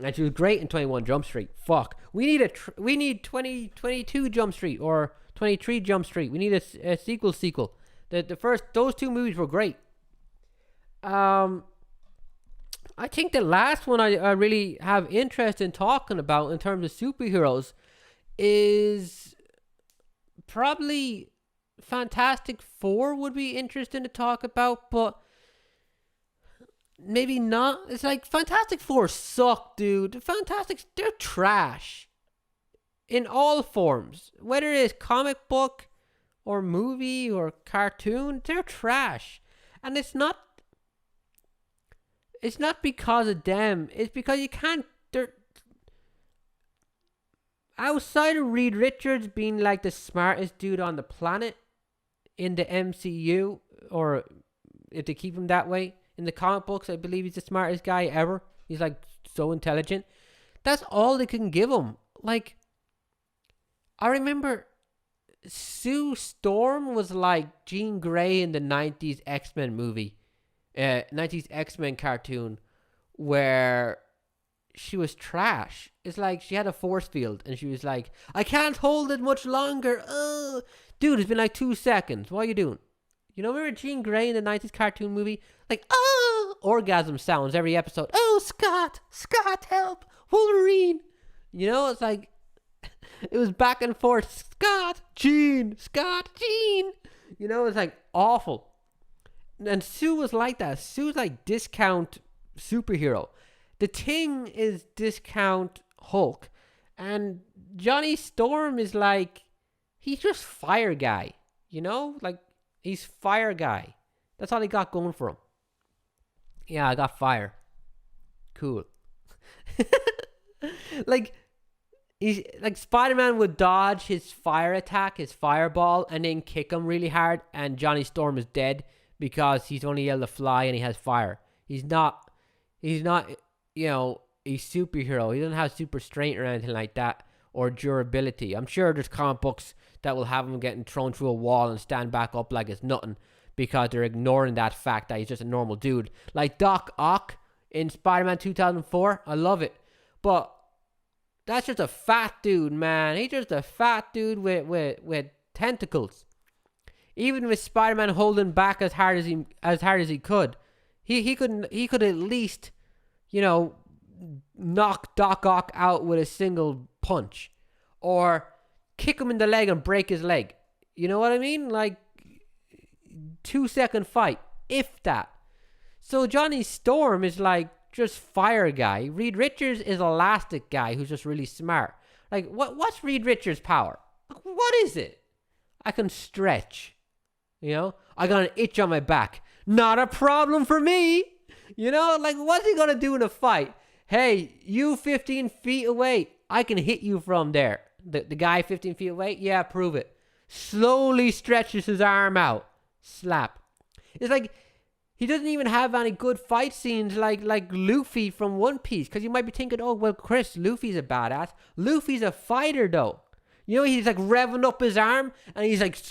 And she was great in 21 Jump Street. Fuck. We need 22 Jump Street or 23 Jump Street. We need a sequel. Those two movies were great. I think the last one I really have interest in talking about in terms of superheroes is probably Fantastic Four would be interesting to talk about, but maybe not. It's like Fantastic Four suck, dude. They're trash in all forms, whether it's comic book or movie or cartoon. They're trash, and it's not because of them. It's because you can't. They're outside of Reed Richards being like the smartest dude on the planet in the MCU, or if they keep him that way in the comic books, I believe he's the smartest guy ever. He's like so intelligent. That's all they can give him. Like, I remember Sue Storm was like Jean Grey in the 90s X-Men movie. 90s X-Men cartoon, where she was trash. It's like she had a force field and she was like, I can't hold it much longer. Dude, it's been like 2 seconds. What are you doing? Remember Jean Grey in the 90s cartoon movie? Like, orgasm sounds every episode. Oh, Scott, help, Wolverine. It's like, it was back and forth. Scott, Jean. It's like awful. And Sue was like that. Sue's like discount superhero. The Thing is discount Hulk. And Johnny Storm is like, he's just fire guy. Like, he's fire guy. That's all he got going for him. Yeah, I got fire. Cool. Like, he's like, Spider-Man would dodge his fire attack, his fireball, and then kick him really hard, and Johnny Storm is dead because he's only able to fly and he has fire. He's not, a superhero. He doesn't have super strength or anything like that, or durability. I'm sure there's comic books that will have him getting thrown through a wall and stand back up like it's nothing, because they're ignoring that fact that he's just a normal dude. Like Doc Ock in Spider-Man 2004. I love it. But that's just a fat dude, man. He's just a fat dude with tentacles. Even with Spider-Man holding back as hard as he could, he could at least, knock Doc Ock out with a single punch, or kick him in the leg and break his leg. You know what I mean? Like, 2-second fight, if that. So Johnny Storm is like just fire guy. Reed Richards is elastic guy who's just really smart. Like, what's Reed Richards' power? What is it? I can stretch. You know? I got an itch on my back. Not a problem for me. You know? Like, what's he gonna do in a fight? Hey, you 15 feet away. I can hit you from there. The guy 15 feet away? Yeah, prove it. Slowly stretches his arm out. Slap. It's like, he doesn't even have any good fight scenes like Luffy from One Piece. Because you might be thinking, oh, well, Chris, Luffy's a badass. Luffy's a fighter, though. You know, he's like revving up his arm and he's like,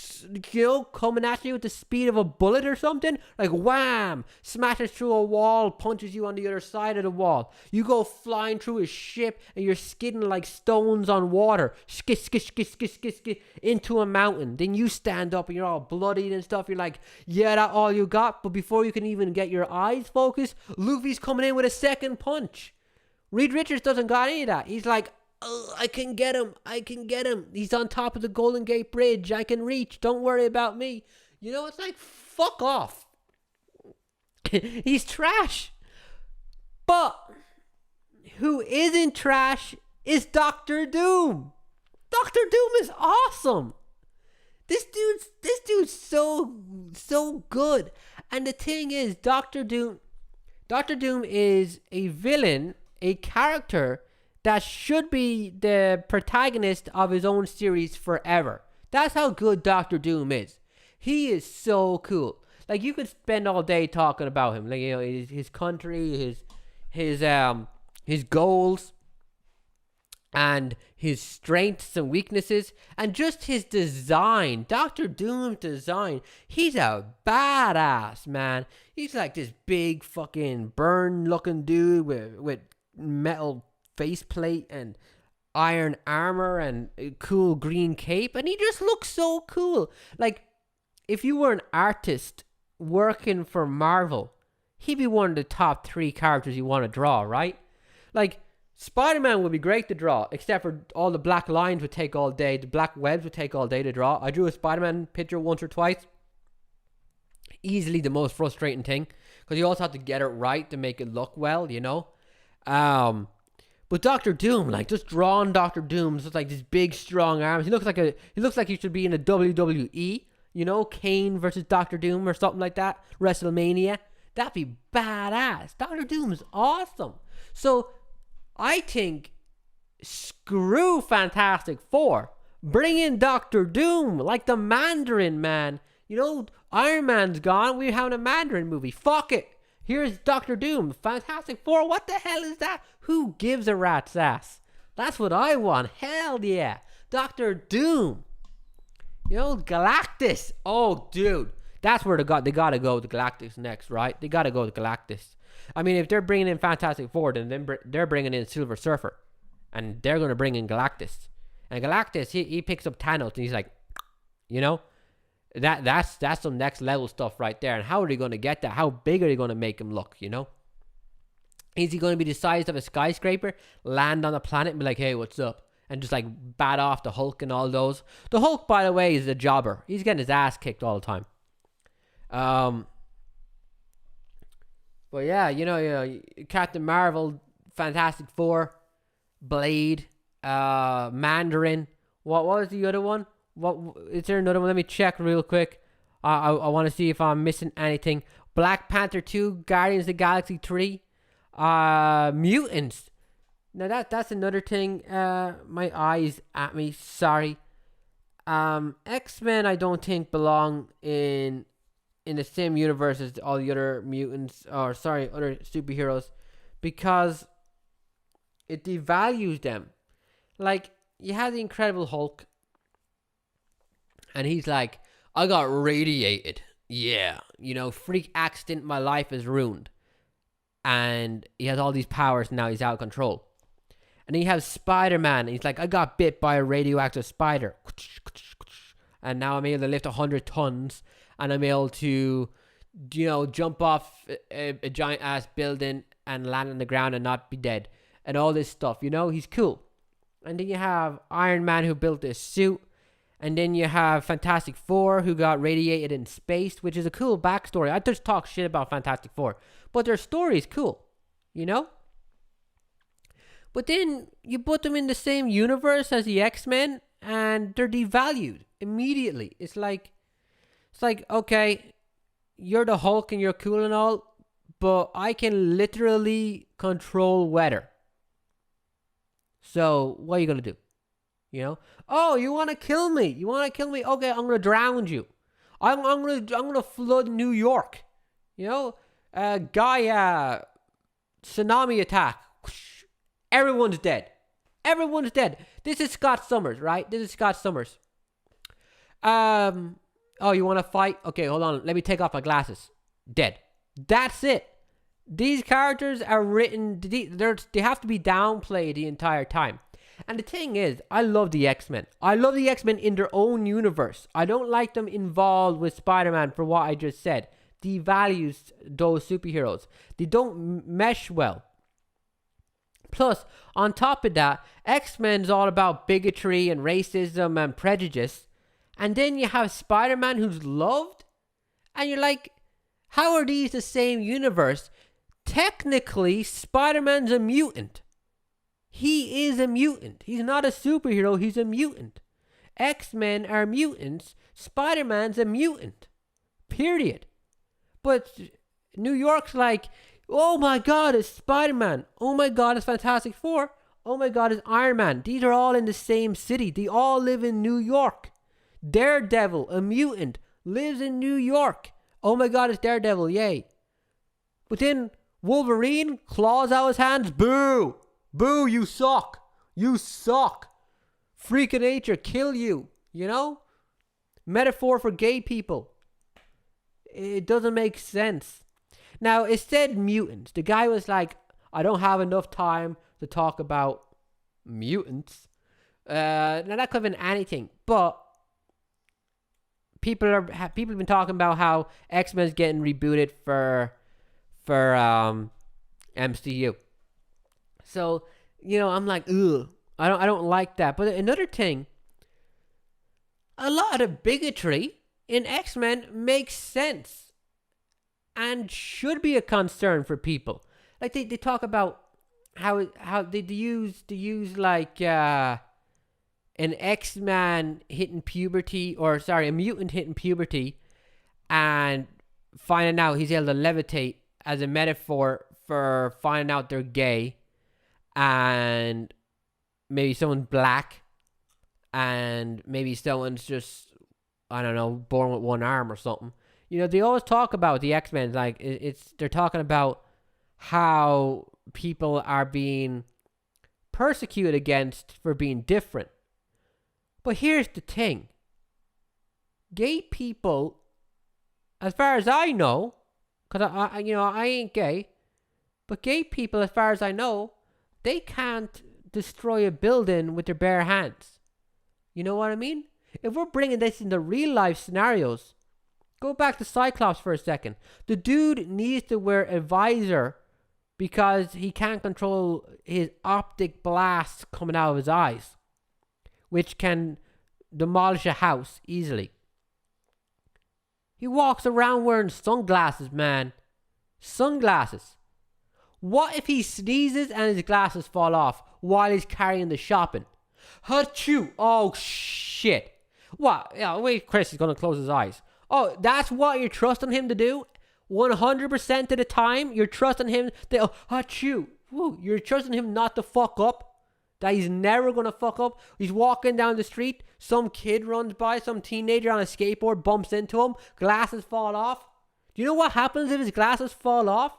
you know, coming at you with the speed of a bullet or something. Like, wham! Smashes through a wall, punches you on the other side of the wall. You go flying through his ship and you're skidding like stones on water. Skid, skid, skid, skid, skid, skid, into a mountain. Then you stand up and you're all bloodied and stuff. You're like, yeah, that's all you got. But before you can even get your eyes focused, Luffy's coming in with a second punch. Reed Richards doesn't got any of that. He's like, oh, I can get him. I can get him. He's on top of the Golden Gate Bridge. I can reach. Don't worry about me. You know, it's like, fuck off. He's trash. But who isn't trash is Doctor Doom. Doctor Doom is awesome. This dude's so good. And the thing is, Doctor Doom is a villain, a character that should be the protagonist of his own series forever. That's how good Doctor Doom is. He is so cool. Like, you could spend all day talking about him. Like, you know, his country, his goals, and his strengths and weaknesses, and just his design. Doctor Doom's design. He's a badass, man. He's like this big fucking burn-looking dude with metal faceplate and iron armor and a cool green cape, and he just looks so cool. Like, if you were an artist working for Marvel, he'd be one of the top 3 characters you want to draw, right? Like, Spider-Man would be great to draw, except for all the black lines would take all day, the black webs would take all day to draw. I drew a Spider-Man picture once or twice. Easily the most frustrating thing, because you also have to get it right to make it look well, you know? But Doctor Doom, like, just drawing Doctor Doom, just like this big, strong arms. He looks like he should be in a WWE, you know, Kane versus Doctor Doom or something like that, WrestleMania. That'd be badass. Doctor Doom's awesome. So I think, screw Fantastic Four. Bring in Doctor Doom, like the Mandarin, man. You know, Iron Man's gone. We're having a Mandarin movie. Fuck it. Here's Doctor Doom. Fantastic Four. What the hell is that? Who gives a rat's ass? That's what I want. Hell yeah. Doctor Doom. You know, Galactus. Oh, dude. That's where they gotta go to Galactus next, right? They gotta go to Galactus. I mean, if they're bringing in Fantastic Four, then they're bringing in Silver Surfer. And they're going to bring in Galactus. And Galactus, he picks up Thanos and he's like, you know, that's some next level stuff right there. And how are they going to get that? How big are they going to make him look, you know? Is he going to be the size of a skyscraper, land on a planet and be like, hey, what's up? And just like bat off the Hulk and all those. The Hulk, by the way, is a jobber. He's getting his ass kicked all the time. But yeah, you know, Captain Marvel, Fantastic Four, Blade, Mandarin. What was the other one? What is there another one? Let me check real quick. I want to see if I'm missing anything. Black Panther 2, Guardians of the Galaxy 3, Mutants. Now that's another thing. My eyes at me. Sorry. X-Men I don't think belong in the same universe as all the other mutants, or sorry, other superheroes, because it devalues them. Like, you have the Incredible Hulk, and he's like, I got radiated. Yeah, you know, freak accident, my life is ruined. And he has all these powers, and now he's out of control. And then you have Spider-Man, and he's like, I got bit by a radioactive spider. And now I'm able to lift 100 tons. And I'm able to, you know, jump off a giant ass building and land on the ground and not be dead. And all this stuff, you know, he's cool. And then you have Iron Man, who built this suit. And then you have Fantastic Four, who got radiated in space, which is a cool backstory. I just talk shit about Fantastic Four, but their story is cool, you know? But then you put them in the same universe as the X-Men, and they're devalued immediately. It's like, okay, you're the Hulk and you're cool and all, but I can literally control weather. So what are you gonna do? You know? Oh, you want to kill me? Okay, I'm gonna drown you. I'm gonna flood New York. You know, tsunami attack. Everyone's dead. This is Scott Summers, right? Oh, you want to fight? Okay, hold on. Let me take off my glasses. Dead. That's it. These characters are written. They have to be downplayed the entire time. And the thing is, I love the X-Men. I love the X-Men in their own universe. I don't like them involved with Spider-Man for what I just said. Devalues those superheroes. They don't mesh well. Plus, on top of that, X-Men is all about bigotry and racism and prejudice. And then you have Spider-Man who's loved. And you're like, how are these the same universe? Technically, Spider-Man's a mutant. He is a mutant. He's not a superhero, he's a mutant. X-Men are mutants. Spider-Man's a mutant. Period. But New York's like, oh my god, it's Spider-Man. Oh my god, it's Fantastic Four. Oh my god, it's Iron Man. These are all in the same city. They all live in New York. Daredevil, a mutant, lives in New York. Oh my god, it's Daredevil, yay. But then Wolverine, claws out his hands, boo! Boo, you suck. Freak of nature, kill you. You know? Metaphor for gay people. It doesn't make sense. Now, it said mutants. The guy was like, I don't have enough time to talk about mutants. Now, that could have been anything. But people have been talking about how X-Men is getting rebooted for MCU. So, you know, I'm like, ugh, I don't like that. But another thing, a lot of the bigotry in X-Men makes sense and should be a concern for people. Like they talk about how they use like an X-Man hitting puberty, or sorry, a mutant hitting puberty and finding out he's able to levitate as a metaphor for finding out they're gay. And maybe someone's black, and maybe someone's just, I don't know, born with one arm or something. You know, they always talk about the X-Men, like they're talking about how people are being persecuted against for being different. But here's the thing. Gay people, as far as I know, because I ain't gay, but gay people, as far as I know, they can't destroy a building with their bare hands. You know what I mean? If we're bringing this into real life scenarios, go back to Cyclops for a second. The dude needs to wear a visor because he can't control his optic blasts coming out of his eyes, which can demolish a house easily. He walks around wearing sunglasses, man. Sunglasses. What if he sneezes and his glasses fall off while he's carrying the shopping? Achoo! Oh, shit. What? Yeah, wait, Chris is going to close his eyes. Oh, that's what you're trusting him to do? 100% of the time, you're trusting him to... achoo! Woo, you're trusting him not to fuck up? That he's never going to fuck up? He's walking down the street, some kid runs by, some teenager on a skateboard bumps into him, glasses fall off. Do you know what happens if his glasses fall off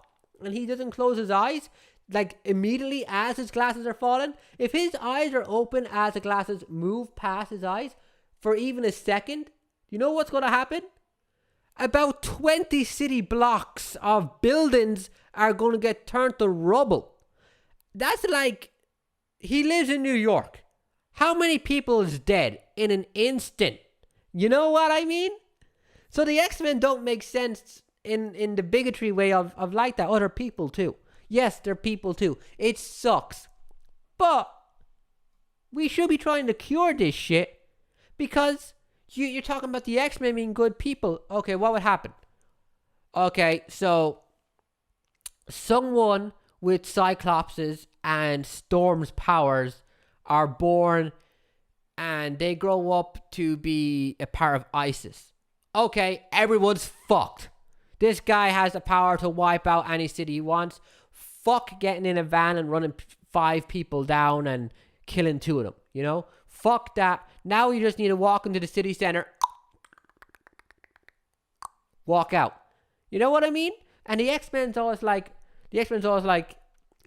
and he doesn't close his eyes? Like immediately as his glasses are falling, if his eyes are open as the glasses move past his eyes for even a second, you know what's going to happen? About 20 city blocks of buildings are going to get turned to rubble. That's like, he lives in New York. How many people is dead in an instant? You know what I mean? So the X-Men don't make sense in the bigotry way of like that. Other people too. Yes, they're people too. It sucks. But we should be trying to cure this shit Because you're talking about the X-Men being good people. Okay, what would happen? Okay, so someone with Cyclops's and Storm's powers are born and they grow up to be a part of ISIS. Okay, everyone's fucked. This guy has the power to wipe out any city he wants. Fuck getting in a van and running 5 people down and killing 2 of them, you know? Fuck that. Now you just need to walk into the city center, walk out. You know what I mean? And the X-Men's always like, they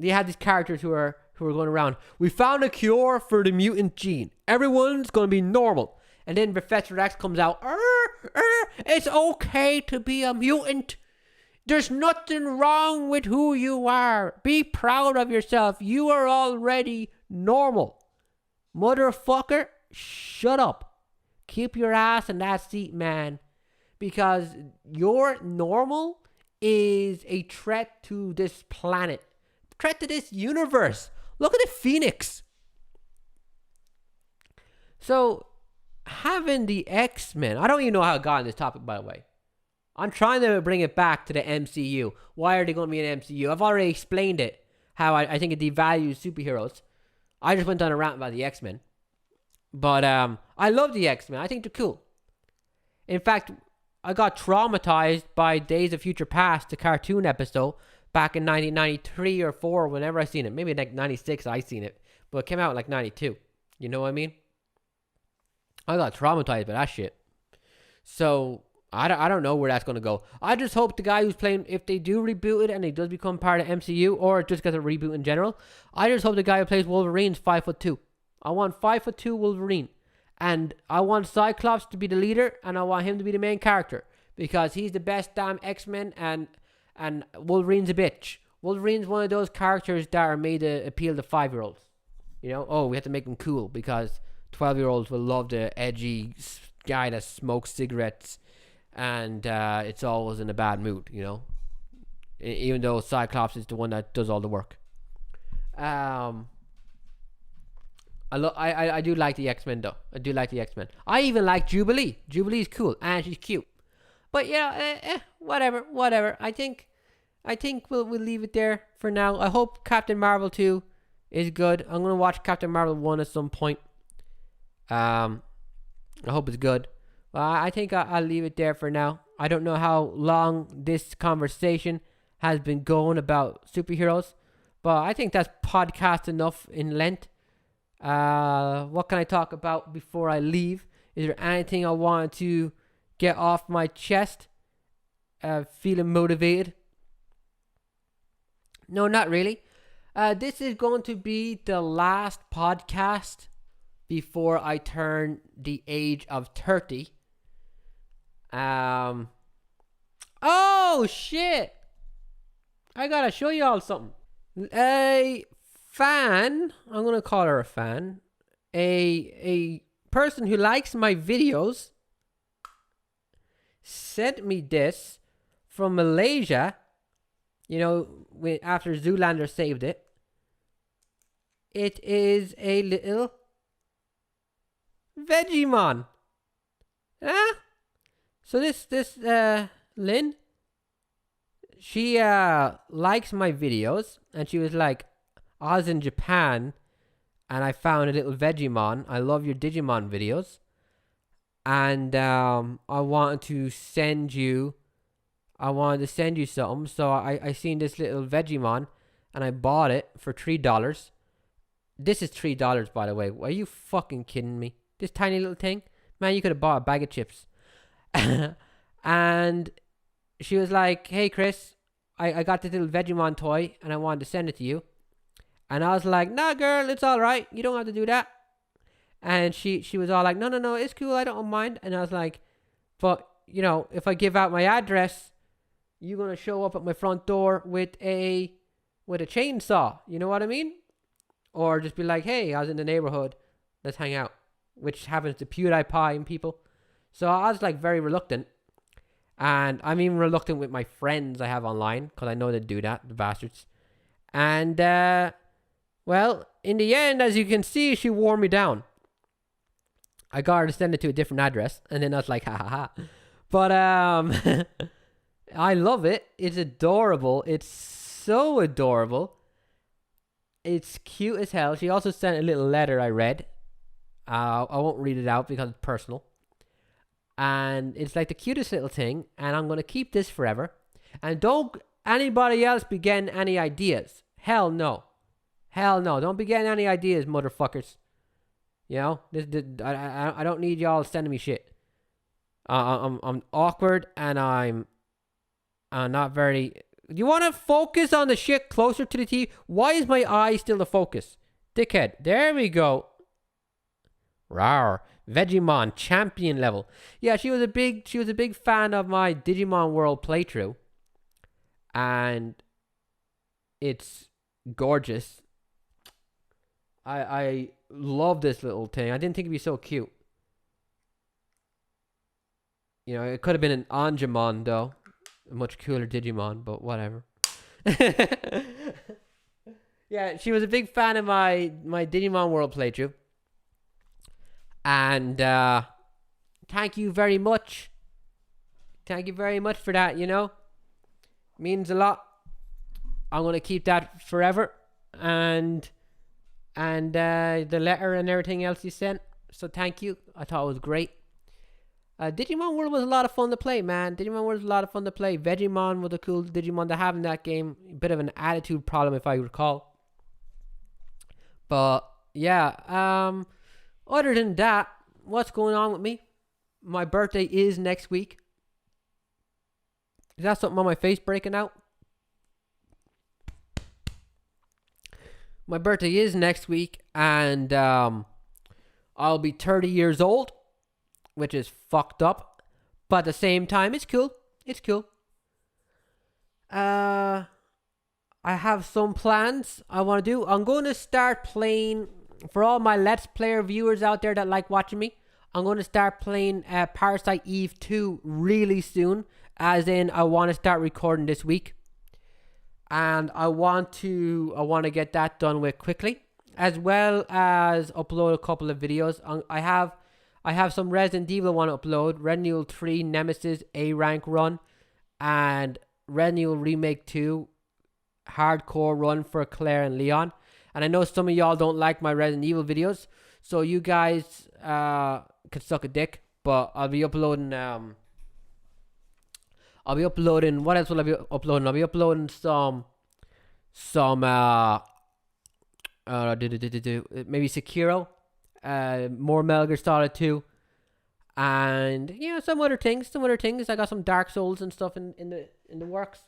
had these characters who are going around. We found a cure for the mutant gene. Everyone's going to be normal. And then Professor X comes out, it's okay to be a mutant. There's nothing wrong with who you are. Be proud of yourself. You are already normal. Motherfucker, shut up. Keep your ass in that seat, man. Because your normal is a threat to this planet. Threat to this universe. Look at the Phoenix. So, having the X-Men. I don't even know how I got on this topic, by the way. I'm trying to bring it back to the MCU. Why are they going to be in the MCU? I've already explained it. How I think it devalues superheroes. I just went on a rant about the X-Men. But I love the X-Men. I think they're cool. In fact, I got traumatized by Days of Future Past, the cartoon episode, back in 1993 or 4, whenever I seen it. Maybe like 96 I seen it. But it came out like 92. You know what I mean? I got traumatized by that shit. So, I don't know where that's going to go. I just hope the guy who's playing, if they do reboot it and he does become part of MCU, or just gets a reboot in general, I just hope the guy who plays Wolverine's 5'2". I want 5'2" Wolverine. And I want Cyclops to be the leader, and I want him to be the main character. Because he's the best damn X-Men, and Wolverine's a bitch. Wolverine's one of those characters that are made to appeal to 5-year-olds. You know? Oh, we have to make him cool, because 12-year-olds will love the edgy guy that smokes cigarettes, and it's always in a bad mood, you know? Even though Cyclops is the one that does all the work. I do like the X-Men though. I do like the X-Men. I even like Jubilee. Jubilee's cool and she's cute. But yeah, whatever. I think we'll leave it there for now. I hope Captain Marvel 2 is good. I'm gonna watch Captain Marvel 1 at some point. I hope it's good. I think I'll leave it there for now. I don't know how long this conversation has been going about superheroes, but I think that's podcast enough in length. What can I talk about before I leave? Is there anything I want to get off my chest? Feeling motivated? No, not really. This is going to be the last podcast before I turn the age of 30. Oh shit! I gotta show y'all something. A fan, I'm gonna call her a fan, a person who likes my videos, sent me this from Malaysia. You know, after Zoolander saved it. It is a little Vegemon. Huh? So this Lynn, she likes my videos, and she was like, I was in Japan and I found a little Vegemon. I love your Digimon videos. And I wanted to send you something. So I seen this little Vegemon and I bought it for $3. This is $3, by the way. Are you fucking kidding me? This tiny little thing? Man, you could have bought a bag of chips. And she was like, hey Chris, I got this little Vegemon toy and I wanted to send it to you. And I was like, nah girl, it's alright, you don't have to do that. And she was all like, no, it's cool, I don't mind. And I was like, but you know, if I give out my address, you're gonna show up at my front door with a chainsaw, you know what I mean? Or just be like, hey, I was in the neighborhood, let's hang out. Which happens to PewDiePie and people. So I was like very reluctant. And I'm even reluctant with my friends I have online, because I know they do that, the bastards. And well, in the end, as you can see, she wore me down. I got her to send it to a different address, and then I was like, ha ha ha. But I love it. It's adorable. It's so adorable. It's cute as hell. She also sent a little letter I read. I won't read it out because it's personal. And it's like the cutest little thing. And I'm going to keep this forever. And don't anybody else be getting any ideas. Hell no. Hell no. Don't be getting any ideas, motherfuckers. You know? I don't need y'all sending me shit. I'm awkward and I'm not very... Do you want to focus on the shit closer to the TV? Why is my eye still the focus? Dickhead. There we go. Rawr. Vegemon champion level. Yeah, she was a big fan of my Digimon World playthrough. And it's gorgeous. I love this little thing. I didn't think it'd be so cute. You know, it could have been an Angemon though. A much cooler Digimon, but whatever. Yeah, she was a big fan of my Digimon World playthrough. And thank you very much. Thank you very much for that, you know. Means a lot. I'm going to keep that forever. And the letter and everything else you sent. So thank you. I thought it was great. Digimon World was a lot of fun to play, man. Digimon World was a lot of fun to play. Vegemon was a cool Digimon to have in that game. A bit of an attitude problem, if I recall. But, yeah. Other than that, what's going on with me? My birthday is next week. Is that something on my face breaking out? My birthday is next week, and I'll be 30 years old. Which is fucked up. But at the same time, it's cool. It's cool. I have some plans I want to do. I'm going to start playing, for all my Let's Player viewers out there that like watching me, I'm going to start playing Parasite Eve 2 really soon. As in, I want to start recording this week. And I want to get that done with quickly. As well as upload a couple of videos. I have some Resident Evil I want to upload. Resident Evil 3 Nemesis A-Rank run. And Resident Evil Remake 2 hardcore run for Claire and Leon. And I know some of y'all don't like my Resident Evil videos. So you guys could suck a dick. But I'll be uploading... What else will I be uploading? I'll be uploading some... maybe Sekiro. More Metal Gear Solid 2, and you know, some other things. I got some Dark Souls and stuff in the works.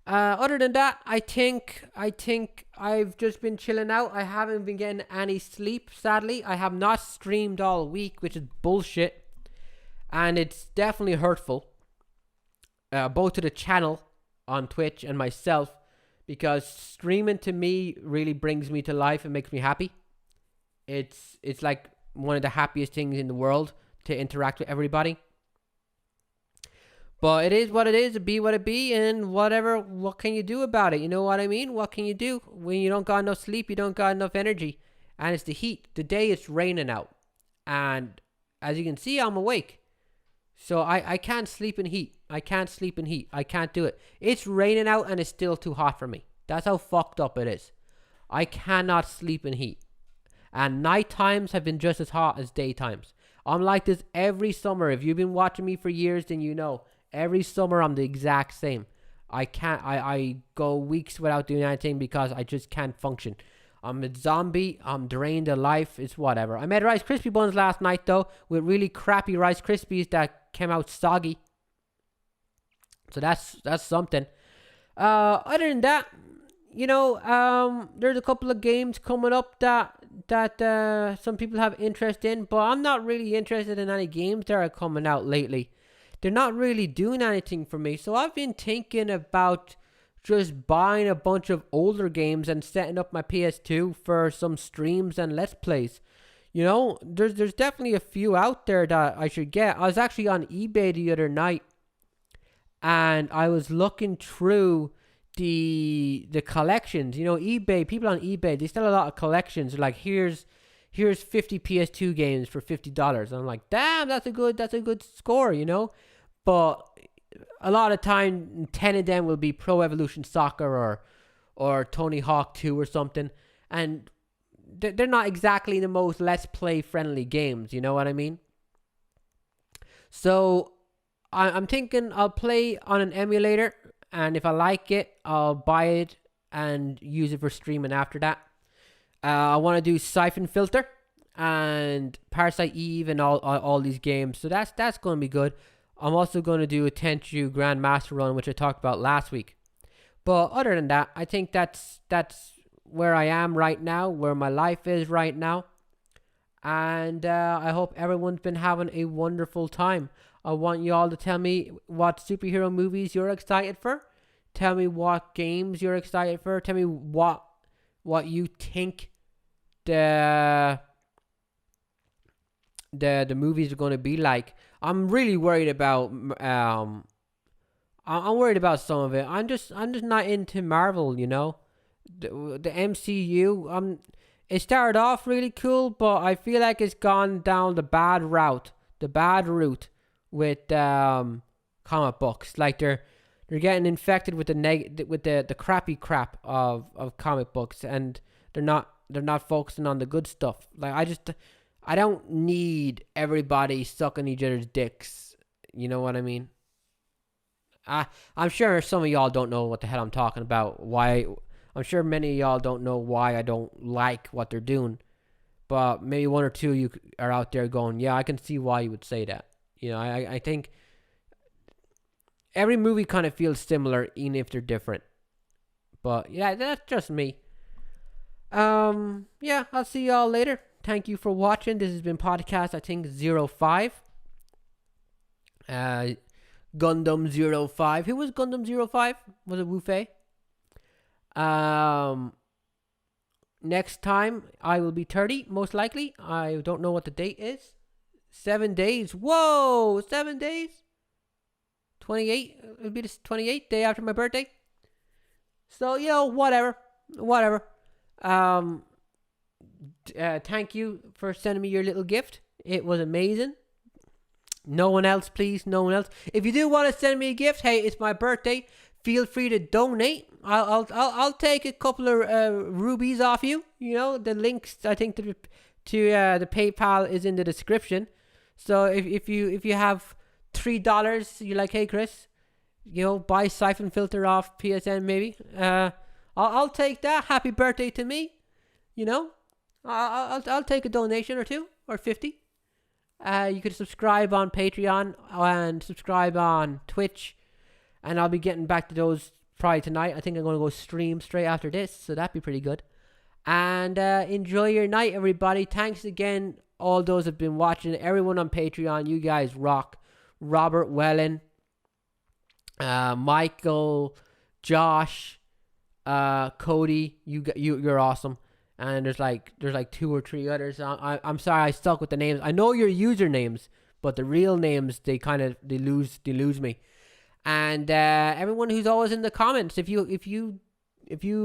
Other than that, I think I've just been chilling out. I haven't been getting any sleep, sadly. I have not streamed all week, which is bullshit, and it's definitely hurtful. Both to the channel on Twitch and myself, because streaming to me really brings me to life and makes me happy. It's like one of the happiest things in the world to interact with everybody. But it is what it is, it be what it be, and whatever, what can you do about it? You know what I mean? What can you do? When you don't got enough sleep, you don't got enough energy. And it's the heat. Today it's raining out. And as you can see, I'm awake. So I can't sleep in heat. I can't do it. It's raining out and it's still too hot for me. That's how fucked up it is. I cannot sleep in heat. And night times have been just as hot as daytimes. I'm like this every summer. If you've been watching me for years, then you know. Every summer I'm the exact same. I go weeks without doing anything because I just can't function. I'm a zombie. I'm drained of life. It's whatever. I made Rice Krispie buns last night though, with really crappy Rice Krispies that came out soggy. So that's something. Other than that, you know, there's a couple of games coming up that some people have interest in, but I'm not really interested in any games that are coming out lately. They're not really doing anything for me. So I've been thinking about just buying a bunch of older games and setting up my PS2 for some streams and Let's Plays. You know, there's definitely a few out there that I should get. I was actually on eBay the other night, and I was looking through the collections. You know, eBay, people on eBay, they sell a lot of collections. Like, here's here's 50 PS2 games for $50. And I'm like, damn, that's a good score, you know. But a lot of time, 10 of them will be Pro Evolution Soccer or Tony Hawk 2 or something, and they're not exactly the most Let's Play friendly games. You know what I mean? So I'm thinking I'll play on an emulator, and if I like it, I'll buy it and use it for streaming after that. I want to do Siphon Filter and Parasite Eve and all these games. So that's going to be good. I'm also going to do a Tenchu Grandmaster run, which I talked about last week. But other than that, I think that's where I am right now, where my life is right now. And I hope everyone's been having a wonderful time. I want you all to tell me what superhero movies you're excited for. Tell me what games you're excited for. Tell me what you think the movies are going to be like. I'm really worried about I'm worried about some of it. I'm just not into Marvel, you know. The MCU. It started off really cool, but I feel like it's gone down the bad route with comic books. Like they're getting infected with the crappy crap of comic books, and they're not focusing on the good stuff. Like I don't need everybody sucking each other's dicks. You know what I mean? I'm sure some of y'all don't know what the hell I'm talking about. I'm sure many of y'all don't know why I don't like what they're doing. But maybe one or two of you are out there going, yeah, I can see why you would say that. You know, I think every movie kind of feels similar, even if they're different. But yeah, that's just me. Yeah, I'll see y'all later. Thank you for watching. This has been podcast, I think, 05. Gundam 05. Who was Gundam 05? Was it Wu Fei? Next time I will be 30, most likely. I don't know what the date is. 7 days. Whoa, 7 days? 28. It'll be the 28th day after my birthday. So, you know, whatever. Thank you for sending me your little gift. It was amazing. No one else, please. No one else. If you do want to send me a gift, hey, it's my birthday. Feel free to donate. I'll take a couple of rubies off you. You know, the links I think to the PayPal is in the description. So if you have $3, you're like, hey Chris, you know, buy Siphon Filter off PSN maybe. I'll take that. Happy birthday to me. You know, I'll take a donation or two or 50. You could subscribe on Patreon and subscribe on Twitch. And I'll be getting back to those probably tonight. I think I'm going to go stream straight after this. So that'd be pretty good. And enjoy your night, everybody. Thanks again, all those who've been watching. Everyone on Patreon, you guys rock. Robert Wellen, Michael, Josh, Cody, you're awesome. And there's like 2 or 3 others. I'm sorry I stuck with the names. I know your usernames, but the real names they lose me. And everyone who's always in the comments, if you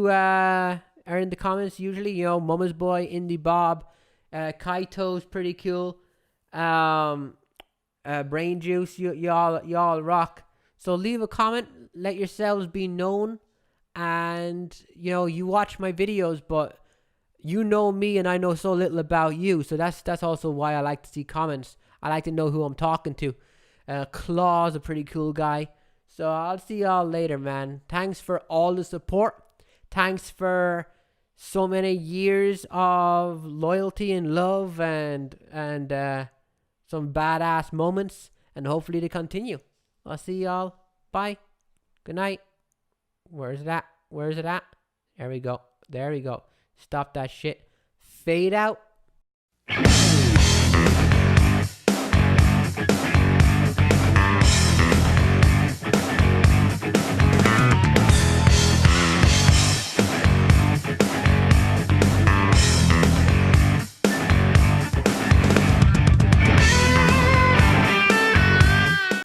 are in the comments, usually, you know, Mama's Boy, Indie Bob, Kaito's pretty cool, Brain Juice, y'all rock. So leave a comment, let yourselves be known, and you know, you watch my videos, but you know me and I know so little about you. So that's also why I like to see comments. I like to know who I'm talking to. Claw's a pretty cool guy. So I'll see y'all later, man. Thanks for all the support. Thanks for so many years of loyalty and love and some badass moments. And hopefully to continue. I'll see y'all. Bye. Good night. Where's it at? There we go. Stop that shit. Fade out.